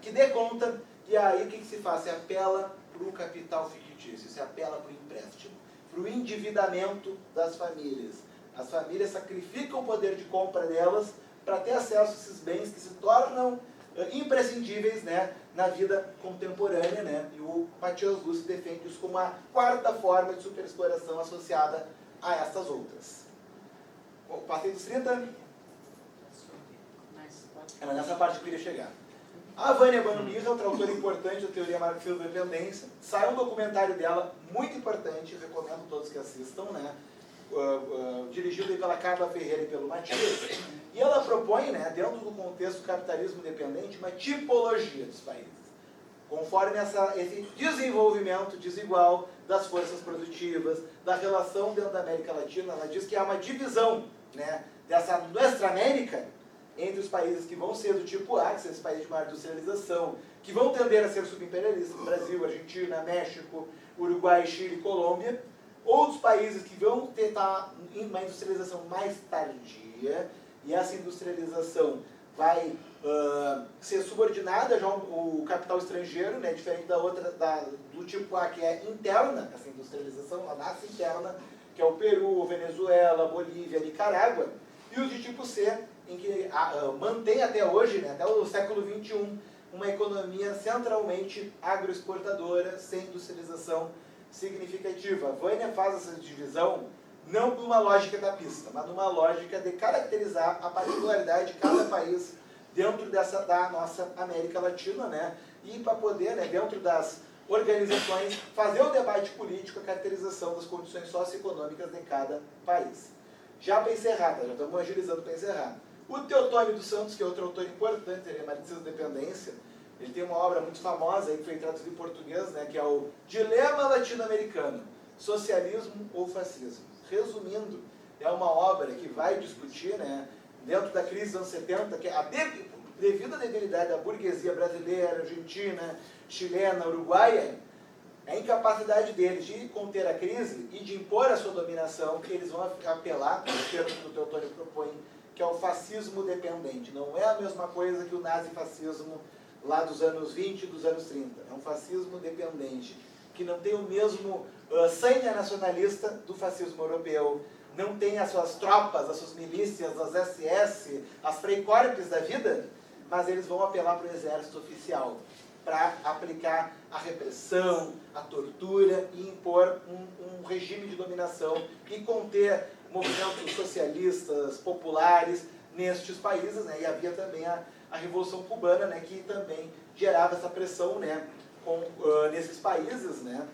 que dê conta, e aí o que se faz? Se apela para o capital fictício, se apela para o empréstimo, para o endividamento das famílias. As famílias sacrificam o poder de compra delas para ter acesso a esses bens que se tornam imprescindíveis, né, na vida contemporânea, né? E o Matias Lucci defende isso como a quarta forma de superexploração associada a essas outras. Bom, passei dos 30. Era nessa parte que eu queria chegar. A Vânia Banubirra, outra autora importante da teoria marxista da dependência, saiu um documentário dela muito importante, recomendo todos que assistam, né? Dirigido pela Carla Ferreira e pelo Matias. E ela propõe, né, dentro do contexto do capitalismo dependente, uma tipologia dos países, conforme esse desenvolvimento desigual das forças produtivas, da relação dentro da América Latina. Ela diz que há uma divisão, né, dessa Nuestra América entre os países que vão ser do tipo A, que são esses países de maior industrialização, que vão tender a ser subimperialistas: Brasil, Argentina, México, Uruguai, Chile, Colômbia. Outros países que vão tentar uma industrialização mais tardia, e essa industrialização vai ser subordinada já ao capital estrangeiro, né, diferente da outra, do tipo A, que é interna, essa industrialização, ela nasce interna, que é o Peru, Venezuela, Bolívia, Nicarágua. E os de tipo C, em que mantém até hoje, né, até o século XXI, uma economia centralmente agroexportadora, sem industrialização significativa. A Vânia faz essa divisão não por uma lógica da pista, mas numa lógica de caracterizar a particularidade de cada país dentro da nossa América Latina, né? E para poder, né, dentro das organizações, fazer o debate político, a caracterização das condições socioeconômicas de cada país. Já para encerrar, já estamos agilizando para encerrar. O Teotônio dos Santos, que é outro autor importante, ele é marxista da dependência, ele tem uma obra muito famosa aí, que foi traduzida em português, né, que é o Dilema Latino-Americano: Socialismo ou Fascismo. Resumindo, é uma obra que vai discutir, né, dentro da crise dos anos 70, que devido à debilidade da burguesia brasileira, argentina, chilena, uruguaia, é incapaz capacidade deles de conter a crise e de impor a sua dominação, eles vão apelar, o termo que o Teotônio propõe, que é o fascismo dependente. Não é a mesma coisa que o nazifascismo lá dos anos 20 e dos anos 30. É um fascismo dependente, que não tem o mesmo sangue nacionalista do fascismo europeu, não tem as suas tropas, as suas milícias, as SS, as freikorps da vida, mas eles vão apelar para o exército oficial, para aplicar a repressão, a tortura e impor um regime de dominação e conter movimentos socialistas, populares nestes países, né? E havia também a Revolução Cubana, né? Que também gerava essa pressão, né? Nesses países, né?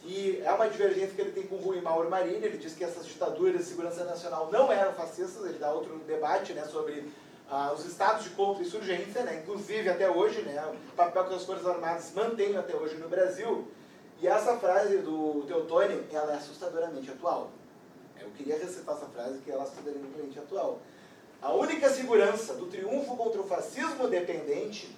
E é uma divergência que ele tem com o Rui Mauro Marini. Ele diz que essas ditaduras de segurança nacional não eram fascistas. Ele dá outro debate, né? Sobre os estados de contra-insurgência, né? Inclusive até hoje, né? O papel que as Forças Armadas mantêm até hoje no Brasil. E essa frase do Teotônio, ela é assustadoramente atual. Eu queria recitar essa frase, que ela é assustadoramente atual. A única segurança do triunfo contra o fascismo dependente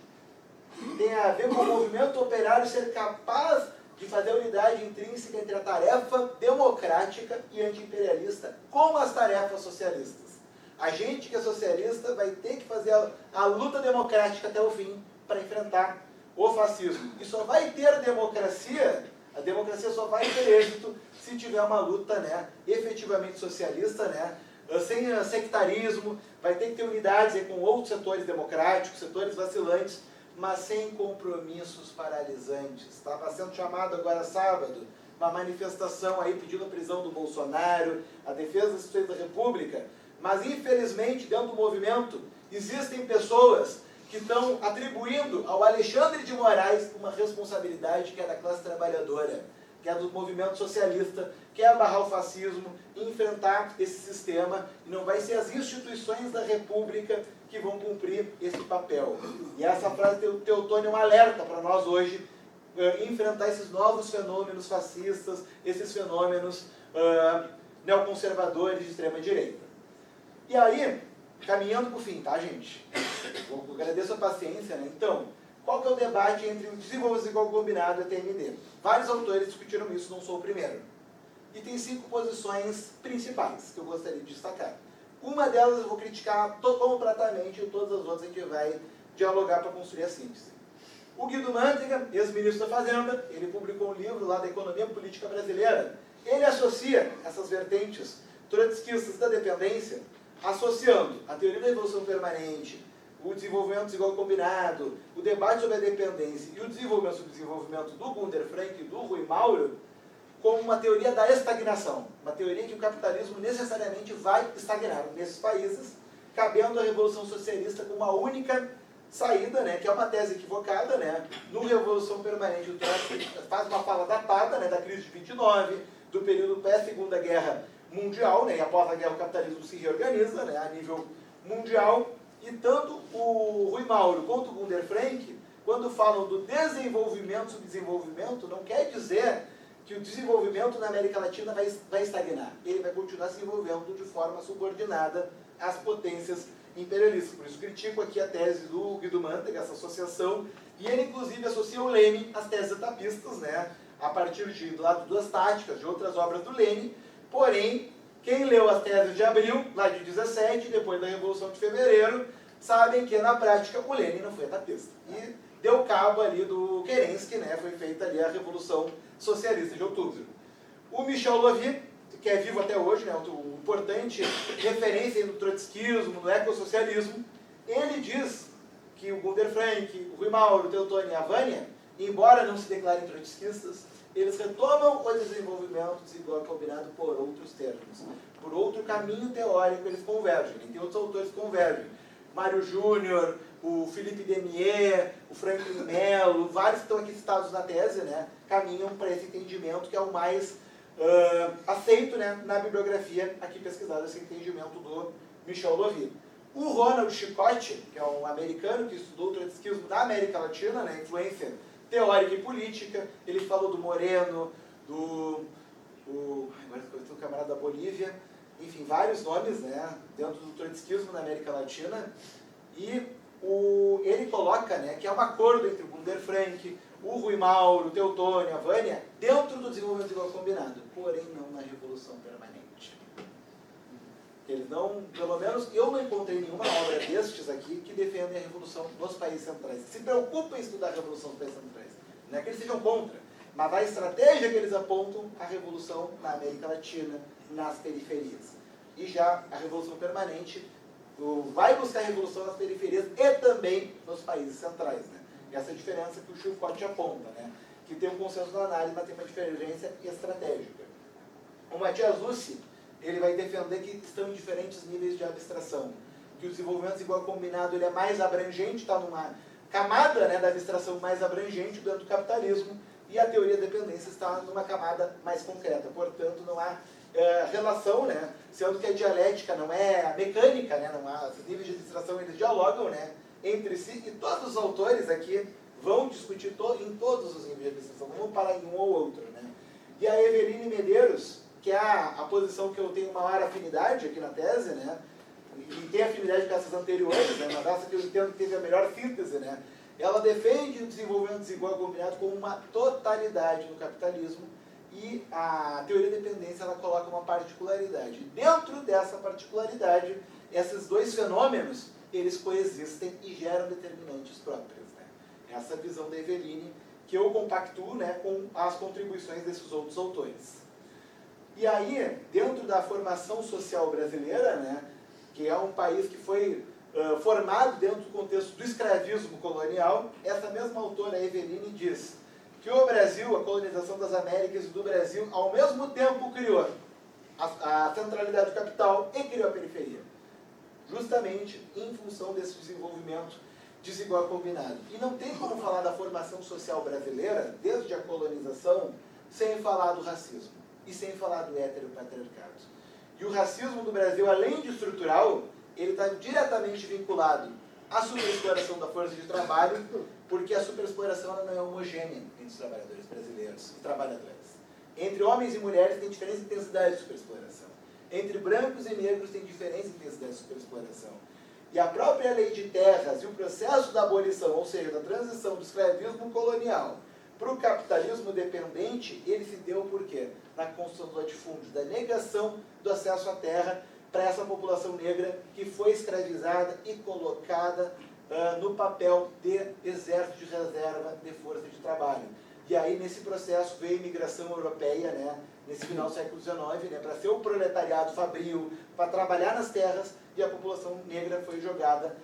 tem a ver com o movimento operário ser capaz de fazer a unidade intrínseca entre a tarefa democrática e anti-imperialista com as tarefas socialistas. A gente que é socialista vai ter que fazer a luta democrática até o fim para enfrentar o fascismo. E só vai ter democracia, a democracia só vai ter êxito se tiver uma luta, né, efetivamente socialista, né, sem sectarismo, vai ter que ter unidades com outros setores democráticos, setores vacilantes, mas sem compromissos paralisantes. Estava sendo chamado agora sábado uma manifestação aí pedindo a prisão do Bolsonaro, a defesa das instituições da República, mas infelizmente dentro do movimento existem pessoas que estão atribuindo ao Alexandre de Moraes uma responsabilidade que é da classe trabalhadora, que é do movimento socialista, que é barrar o fascismo, enfrentar esse sistema, e não vai ser as instituições da República que vão cumprir esse papel. E essa frase do Teotônio é um alerta para nós hoje, enfrentar esses novos fenômenos fascistas, esses fenômenos neoconservadores de extrema-direita. E aí, caminhando para o fim, tá, gente? Eu agradeço a paciência, né? Então, qual que é o debate entre o desenvolvimento desigual combinado e a TMD? Vários autores discutiram isso, não sou o primeiro. E tem 5 posições principais que eu gostaria de destacar. Uma delas eu vou criticar completamente, e todas as outras a gente vai dialogar para construir a síntese. O Guido Mantega, ex-ministro da Fazenda, ele publicou um livro lá da Economia Política Brasileira. Ele associa essas vertentes trotskistas da dependência, associando a teoria da evolução permanente, o desenvolvimento desigual combinado, o debate sobre a dependência e o desenvolvimento sobre o desenvolvimento do Gunder Frank e do Rui Mauro, como uma teoria da estagnação, uma teoria que o capitalismo necessariamente vai estagnar nesses países, cabendo a Revolução Socialista como a única saída, né, que é uma tese equivocada, né, no Revolução Permanente. O Trotsky faz uma fala datada, né, da crise de 29, do período pré-Segunda Guerra Mundial, né, e após a guerra o capitalismo se reorganiza, né, a nível mundial, e tanto o Rui Mauro quanto o Gunder Frank, quando falam do desenvolvimento e subdesenvolvimento, não quer dizer que o desenvolvimento na América Latina vai estagnar. Ele vai continuar se desenvolvendo de forma subordinada às potências imperialistas. Por isso critico aqui a tese do Guido Mantega, essa associação, e ele inclusive associa o Lenin às teses etapistas, né, a partir do lado de duas táticas, de outras obras do Lenin. Porém, quem leu as teses de abril, lá de 17, depois da Revolução de Fevereiro, sabem que na prática o Lenin não foi etapista. E deu cabo ali do Kerensky, né, foi feita ali a Revolução Socialista de Outubro. O Michel Lovy, que é vivo até hoje, né, uma importante referência no trotskismo, no ecossocialismo, ele diz que o Gunder Frank, o Rui Mauro, o Teotônio e a Vânia, embora não se declarem trotskistas, eles retomam o desenvolvimento desigual combinado por outros termos. Por outro caminho teórico eles convergem. Tem outros autores que convergem. Mário Júnior, o Felipe Demier, o Franklin Mello, vários que estão aqui citados na tese, né, caminham para esse entendimento que é o mais aceito, né, na bibliografia aqui pesquisada, esse entendimento do Michel Lovy. O Ronald Chicotte, que é um americano que estudou o trotskismo da América Latina, né, influência teórica e política, ele falou do Moreno, agora estou o camarada da Bolívia, enfim, vários nomes, né, dentro do trotskismo na América Latina, e ele coloca, né, que é um acordo entre o Gunder Frank, o Rui Mauro, o Teotônio, a Vânia, dentro do desenvolvimento igual combinado, porém não na revolução permanente. Eles não, pelo menos eu não encontrei nenhuma obra destes aqui que defenda a revolução nos países centrais. Se preocupem em estudar a revolução nos países centrais. Não é que eles sejam contra, mas a estratégia que eles apontam, a revolução na América Latina, nas periferias. E já a revolução permanente vai buscar a revolução nas periferias e também nos países centrais. Né? Essa é a diferença que o Chilcott aponta, né? Que tem um consenso na análise, mas tem uma divergência estratégica. O Matias Lucci, ele vai defender que estão em diferentes níveis de abstração, que o desenvolvimento igual combinado ele é mais abrangente, está numa camada, né, da abstração mais abrangente dentro do capitalismo, e a teoria da dependência está numa camada mais concreta. Portanto, não há relação, né, sendo que a dialética não é mecânica, né, não há, os níveis de abstração eles dialogam, né, entre si, e todos os autores aqui vão discutir em todos os níveis de abstração, não vão parar em um ou outro. Né. E a Eveline Medeiros, que é a posição que eu tenho maior afinidade aqui na tese, né, e tem afinidade com essas anteriores, né, mas essa que eu entendo que teve a melhor síntese, né, ela defende o desenvolvimento desigual combinado como uma totalidade no capitalismo, e a teoria da dependência ela coloca uma particularidade. Dentro dessa particularidade, esses dois fenômenos, eles coexistem e geram determinantes próprios. Né. Essa visão da Eveline, que eu compactuo, né, com as contribuições desses outros autores. E aí, dentro da formação social brasileira, né, que é um país que foi formado dentro do contexto do escravismo colonial, essa mesma autora, Eveline, diz que o Brasil, a colonização das Américas e do Brasil, ao mesmo tempo criou a centralidade do capital e criou a periferia, justamente em função desse desenvolvimento desigual combinado. E não tem como falar da formação social brasileira, desde a colonização, sem falar do racismo e sem falar do heteropatriarcado. E o racismo do Brasil, além de estrutural, ele está diretamente vinculado à superexploração da força de trabalho, porque a superexploração ela não é homogênea entre os trabalhadores brasileiros e trabalhadoras. Entre homens e mulheres tem diferente intensidade de superexploração. Entre brancos e negros tem diferente intensidade de superexploração. E a própria lei de terras e o processo da abolição, ou seja, da transição do escravismo colonial para o capitalismo dependente, ele se deu por quê? Na construção do latifúndio, da negação do acesso à terra para essa população negra que foi escravizada e colocada no papel de exército de reserva de força de trabalho. E aí, nesse processo, veio a imigração europeia, né, nesse final do século XIX, né, para ser o proletariado fabril, para trabalhar nas terras, e a população negra foi jogada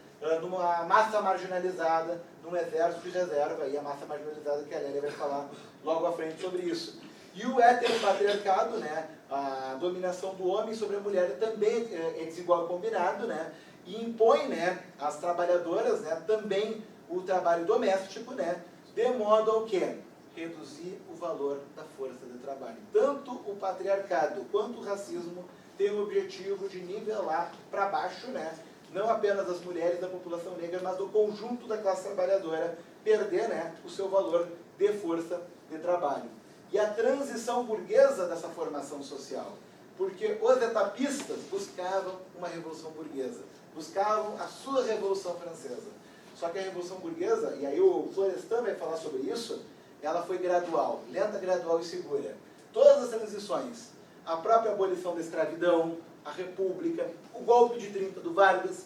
numa massa marginalizada, num exército de reserva, e a massa marginalizada que a Lélia vai falar logo à frente sobre isso. E o heteropatriarcado, né, a dominação do homem sobre a mulher também é desigual combinado, né, e impõe, né, às trabalhadoras, né, também o trabalho doméstico, né, de modo ao quê? Reduzir o valor da força de trabalho. Tanto o patriarcado quanto o racismo têm o objetivo de nivelar para baixo, né, não apenas as mulheres da população negra, mas do conjunto da classe trabalhadora, perder, né, o seu valor de força de trabalho. E a transição burguesa dessa formação social, porque os etapistas buscavam uma revolução burguesa, buscavam a sua Revolução Francesa. Só que a Revolução Burguesa, e aí o Florestan vai falar sobre isso, ela foi gradual, lenta, gradual e segura. Todas as transições, a própria abolição da escravidão, a República, o golpe de 30 do Vargas,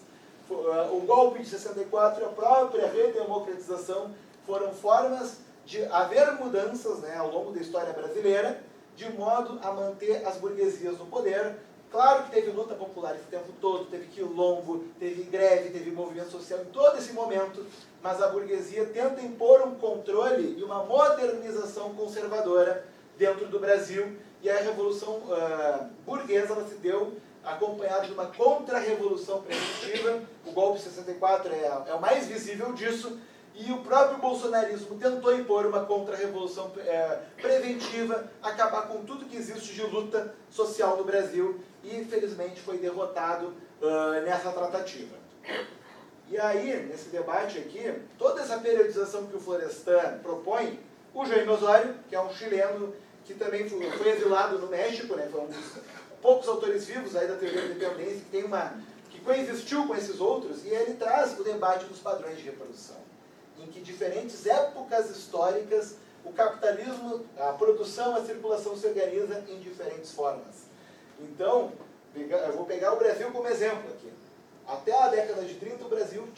o golpe de 64 e a própria redemocratização foram formas de haver mudanças, né, ao longo da história brasileira, de modo a manter as burguesias no poder. Claro que teve luta popular esse tempo todo, teve quilombo, teve greve, teve movimento social em todo esse momento, mas a burguesia tenta impor um controle e uma modernização conservadora dentro do Brasil, e a Revolução burguesa ela se deu acompanhada de uma contra-revolução preventiva. O golpe de 64 é o mais visível disso, e o próprio bolsonarismo tentou impor uma contra-revolução preventiva, acabar com tudo que existe de luta social no Brasil, e infelizmente foi derrotado nessa tratativa. E aí, nesse debate aqui, toda essa periodização que o Florestan propõe, o Jaime Osório, que é um chileno que também foi exilado no México, né, foi um dos poucos autores vivos aí da teoria da dependência, que coexistiu com esses outros, e ele traz o debate dos padrões de reprodução, em que diferentes épocas históricas o capitalismo, a produção, a circulação se organiza em diferentes formas. Então, eu vou pegar o Brasil como exemplo aqui. Até a década de 30, o Brasil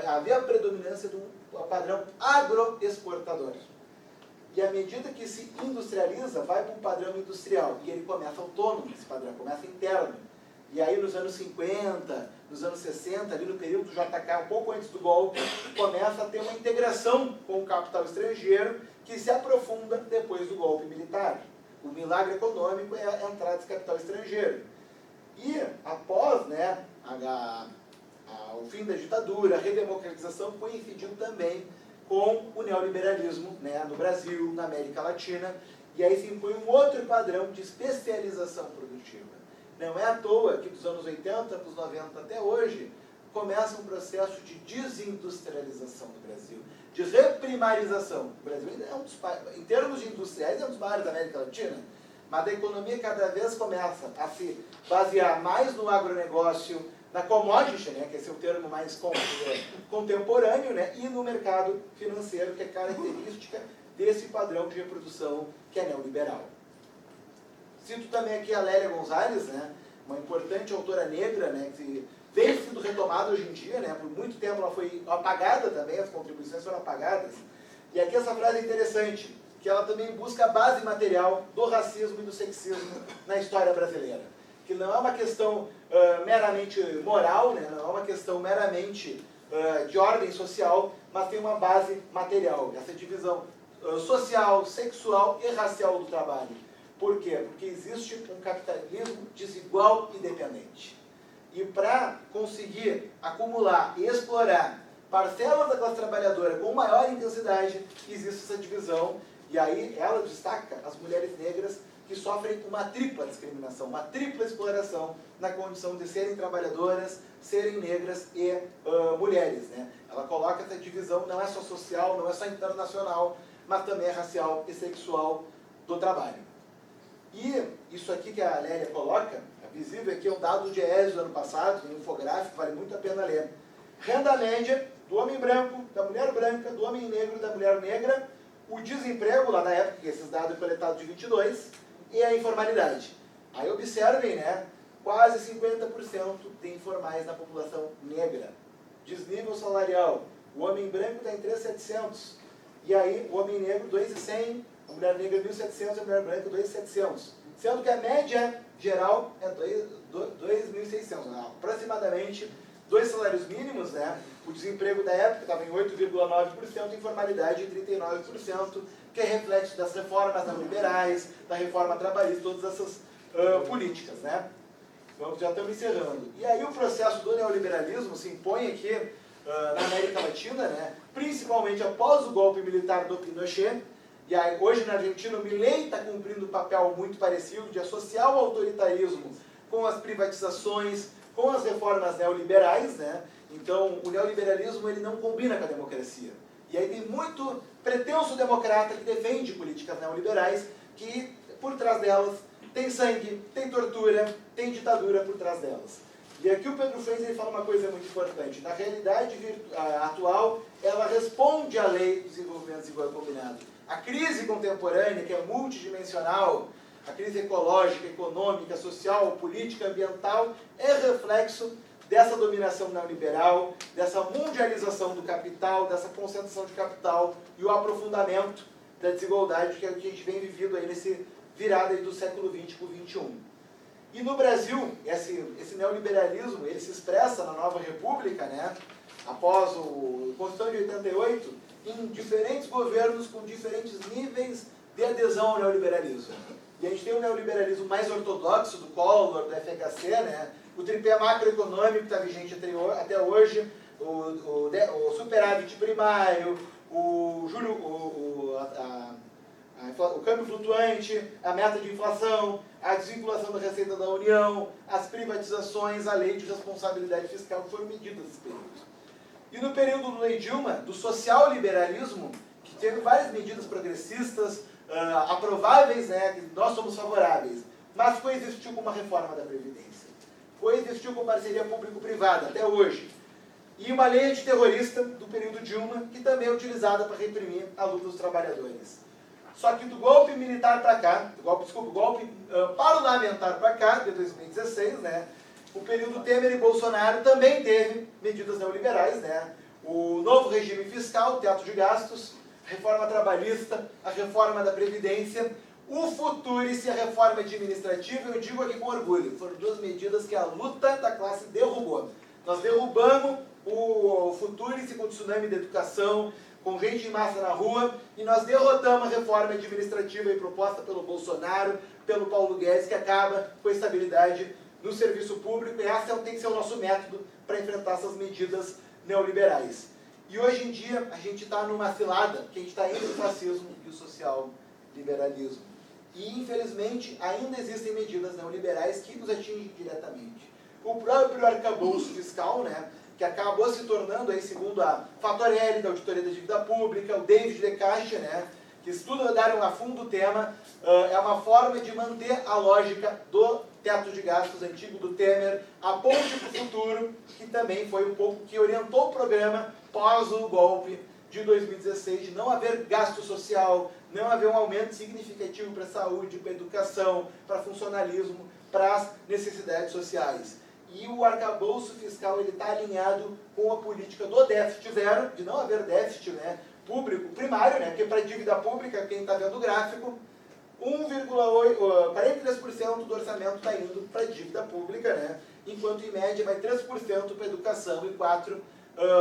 havia a predominância de um padrão agroexportador. E à medida que se industrializa, vai para um padrão industrial. E ele começa autônomo, esse padrão, começa interno. E aí nos anos 50, nos anos 60, ali no período do JK, um pouco antes do golpe, começa a ter uma integração com o capital estrangeiro que se aprofunda depois do golpe militar. O milagre econômico é a entrada desse capital estrangeiro. E após, né, o fim da ditadura, a redemocratização coincidiu também com o neoliberalismo, né, no Brasil, na América Latina, e aí se impõe um outro padrão de especialização produtiva. Não é à toa que dos anos 80 para os 90 até hoje, começa um processo de desindustrialização do Brasil, de reprimarização. O Brasil ainda é um dos, em termos de industriais, é um dos maiores da América Latina, mas a economia cada vez começa a se basear mais no agronegócio, na commodity, né, que esse é o termo mais contemporâneo, né, e no mercado financeiro, que é característica desse padrão de reprodução que é neoliberal. Cito também aqui a Lélia Gonzalez, né, uma importante autora negra, né, que vem sendo retomada hoje em dia, né, por muito tempo ela foi apagada também, as contribuições foram apagadas. E aqui essa frase é interessante, que ela também busca a base material do racismo e do sexismo na história brasileira. Que não é uma questão meramente moral, né, não é uma questão meramente de ordem social, mas tem uma base material, essa divisão social, sexual e racial do trabalho. Por quê? Porque existe um capitalismo desigual e dependente. E para conseguir acumular e explorar parcelas da classe trabalhadora com maior intensidade, existe essa divisão. E aí ela destaca as mulheres negras que sofrem uma tripla discriminação, uma tripla exploração na condição de serem trabalhadoras, serem negras e mulheres, né? Ela coloca essa divisão, não é só social, não é só internacional, mas também é racial e sexual do trabalho. E isso aqui que a Lélia coloca, é visível aqui, é um dado do Diese do ano passado, um infográfico, vale muito a pena ler. Renda média do homem branco, da mulher branca, do homem negro, da mulher negra, o desemprego, lá na época, que esses dados coletados de 22, e a informalidade. Aí observem, né, quase 50% de informais na população negra. Desnível salarial, o homem branco está em 3.700, e aí o homem negro 2.100, a mulher negra 1.700, a mulher branca 2.700. Sendo que a média geral é 2.600, aproximadamente 2 salários mínimos, né? O desemprego da época estava em 8,9%, informalidade em 39%, que é reflexo das reformas neoliberais, da reforma trabalhista, todas essas políticas, né? Então, já estamos encerrando. E aí o processo do neoliberalismo se impõe aqui na América Latina, né? Principalmente após o golpe militar do Pinochet. E aí, hoje na Argentina o Milei está cumprindo um papel muito parecido de associar o autoritarismo com as privatizações, com as reformas neoliberais, né? Então, o neoliberalismo ele não combina com a democracia. E aí tem muito pretenso democrata que defende políticas neoliberais, que por trás delas tem sangue, tem tortura, tem ditadura por trás delas. E aqui o Pedro Frenz ele fala uma coisa muito importante. Na realidade atual, ela responde à lei do desenvolvimento desigual e combinado. A crise contemporânea, que é multidimensional, a crise ecológica, econômica, social, política, ambiental, é reflexo dessa dominação neoliberal, dessa mundialização do capital, dessa concentração de capital e o aprofundamento da desigualdade que é o que a gente vem vivendo aí nesse virada aí do século XX para o XXI. E no Brasil, esse neoliberalismo, ele se expressa na nova república, né? Após a Constituição de 88, em diferentes governos com diferentes níveis de adesão ao neoliberalismo. E a gente tem o neoliberalismo mais ortodoxo do Collor, do FHC, né? O tripé macroeconômico que está vigente até hoje, o superávit primário, o câmbio flutuante, a meta de inflação, a desvinculação da receita da União, as privatizações, a lei de responsabilidade fiscal que foram medidas nesse período. E no período do Lei Dilma, do social-liberalismo, que teve várias medidas progressistas, aprováveis, né, que nós somos favoráveis, mas coexistiu com uma reforma da Previdência. Coexistiu com parceria público-privada, até hoje. E uma lei antiterrorista do período Dilma, que também é utilizada para reprimir a luta dos trabalhadores. Só que do golpe militar para cá, golpe parlamentar para cá, de 2016, né, o período Temer e Bolsonaro também teve medidas neoliberais, né, o novo regime fiscal, teto de gastos, reforma trabalhista, a reforma da Previdência, o Futurice e a reforma administrativa, eu digo aqui com orgulho, foram duas medidas que a luta da classe derrubou. Nós derrubamos o Futurice com o tsunami da educação, com gente em massa na rua, e nós derrotamos a reforma administrativa proposta pelo Bolsonaro, pelo Paulo Guedes, que acaba com a estabilidade no serviço público, e esse tem que ser o nosso método para enfrentar essas medidas neoliberais. E hoje em dia a gente está numa cilada, que a gente está entre o fascismo e o social-liberalismo. E infelizmente ainda existem medidas neoliberais que nos atingem diretamente. O próprio arcabouço fiscal, né, que acabou se tornando, aí, segundo a Fatorelli, da Auditoria da Dívida Pública, o David De Caixa, né, que estudaram a fundo o tema, é uma forma de manter a lógica do teto de gastos antigo do Temer, a ponte para o futuro, que também foi um pouco que orientou o programa pós o golpe de 2016, de não haver gasto social, não haver um aumento significativo para a saúde, para a educação, para funcionalismo, para as necessidades sociais. E o arcabouço fiscal está alinhado com a política do déficit zero, de não haver déficit, né, público primário, né, porque para a dívida pública, quem está vendo o gráfico, 43% do orçamento está indo para a dívida pública, né, enquanto em média vai 3% para a educação e 4%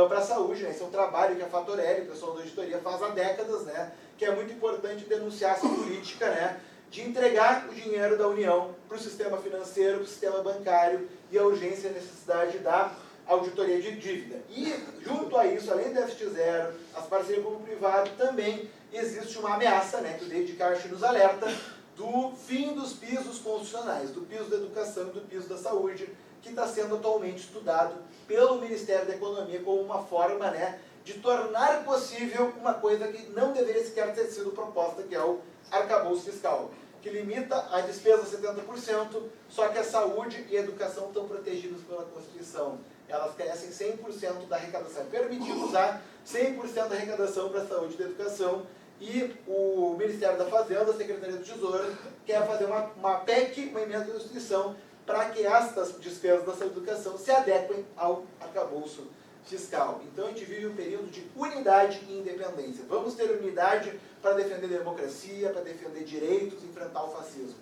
para a saúde. Né. Esse é um trabalho que a Fatorelli, o pessoal da auditoria, faz há décadas, né, que é muito importante denunciar essa política, né, de entregar o dinheiro da União para o sistema financeiro, para o sistema bancário, e a urgência e a necessidade da auditoria de dívida. E, junto a isso, além do déficit zero, as parcerias público-privado, também existe uma ameaça, né, que o David Caixa nos alerta, do fim dos pisos constitucionais, do piso da educação e do piso da saúde, que está sendo atualmente estudado pelo Ministério da Economia como uma forma, né, de tornar possível uma coisa que não deveria sequer ter sido proposta, que é o arcabouço fiscal, que limita a despesa a 70%, só que a saúde e a educação estão protegidas pela Constituição. Elas crescem 100% da arrecadação. É permitido usar 100% da arrecadação para a saúde e a educação, e o Ministério da Fazenda, a Secretaria do Tesouro, quer fazer uma PEC, uma emenda da Constituição, para que estas despesas da saúde e educação se adequem ao arcabouço fiscal. Então a gente vive um período de unidade e independência. Vamos ter unidade para defender a democracia, para defender direitos, enfrentar o fascismo.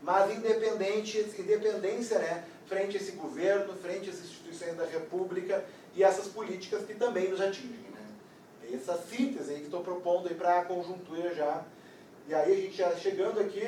Mas independência, né, frente a esse governo, frente às instituições da República e essas políticas que também nos atingem. Né? Essa síntese aí que estou propondo aí para a conjuntura já. E aí a gente já chegando aqui,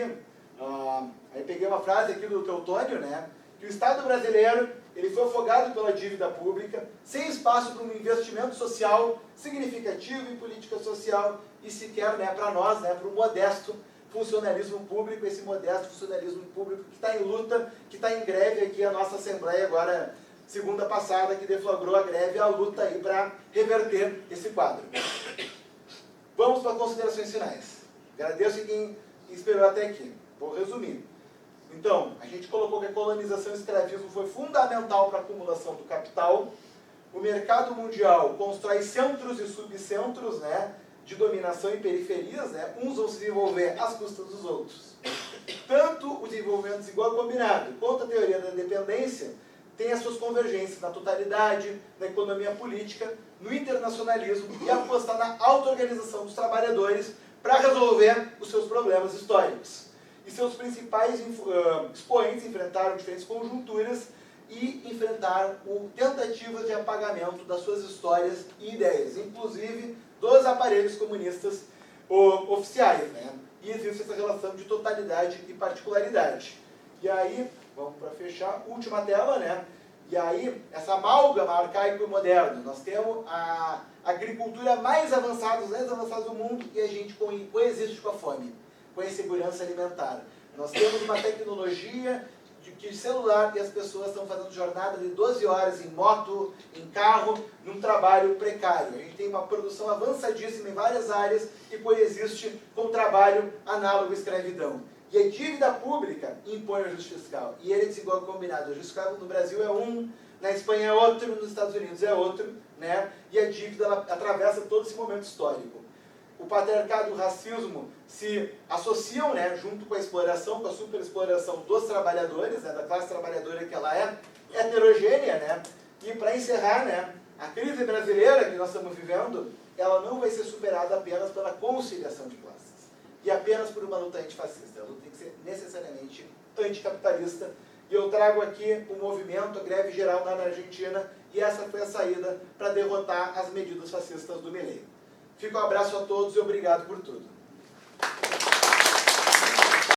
aí peguei uma frase aqui do Teotônio, né, que o Estado brasileiro ele foi afogado pela dívida pública, sem espaço para um investimento social significativo em política social e sequer, né, para nós, né, para um modesto funcionalismo público, esse modesto funcionalismo público que está em luta, que está em greve aqui, a nossa Assembleia agora, segunda passada, que deflagrou a greve, a luta aí para reverter esse quadro. Vamos para as considerações finais. Agradeço quem esperou até aqui. Vou resumir. Então, a gente colocou que a colonização e o escravismo foi fundamental para a acumulação do capital. O mercado mundial constrói centros e subcentros, né, de dominação e periferias, né, uns vão se desenvolver às custas dos outros. Tanto o desenvolvimento desigual combinado quanto a teoria da dependência tem as suas convergências na totalidade, na economia política, no internacionalismo e apostar na auto-organização dos trabalhadores para resolver os seus problemas históricos. E seus principais expoentes enfrentaram diferentes conjunturas e enfrentaram tentativas de apagamento das suas histórias e ideias, inclusive dos aparelhos comunistas oficiais, né? E existe essa relação de totalidade e particularidade. E aí, vamos para fechar, última tela, né? E aí, essa amálgama arcaico e moderno, nós temos a agricultura mais avançada, os mais avançados do mundo, e a gente coexiste com a fome, com a insegurança alimentar. Nós temos uma tecnologia de celular e as pessoas estão fazendo jornada de 12 horas em moto, em carro, num trabalho precário. A gente tem uma produção avançadíssima em várias áreas que coexiste com o trabalho análogo à escravidão. E a dívida pública impõe o ajuste fiscal. E ele é desigual combinado. O ajuste fiscal no Brasil é um, na Espanha é outro, nos Estados Unidos é outro, né? E a dívida ela atravessa todo esse momento histórico. o patriarcado e o racismo se associam, né, junto com a exploração, com a superexploração dos trabalhadores, né, da classe trabalhadora, que ela é heterogênea, né? E para encerrar, né, a crise brasileira que nós estamos vivendo, ela não vai ser superada apenas pela conciliação de classes e apenas por uma luta antifascista. A luta tem que ser necessariamente anticapitalista. E eu trago aqui o movimento, a greve geral na Argentina, e essa foi a saída para derrotar as medidas fascistas do Milei. Fica um abraço a todos e obrigado por tudo.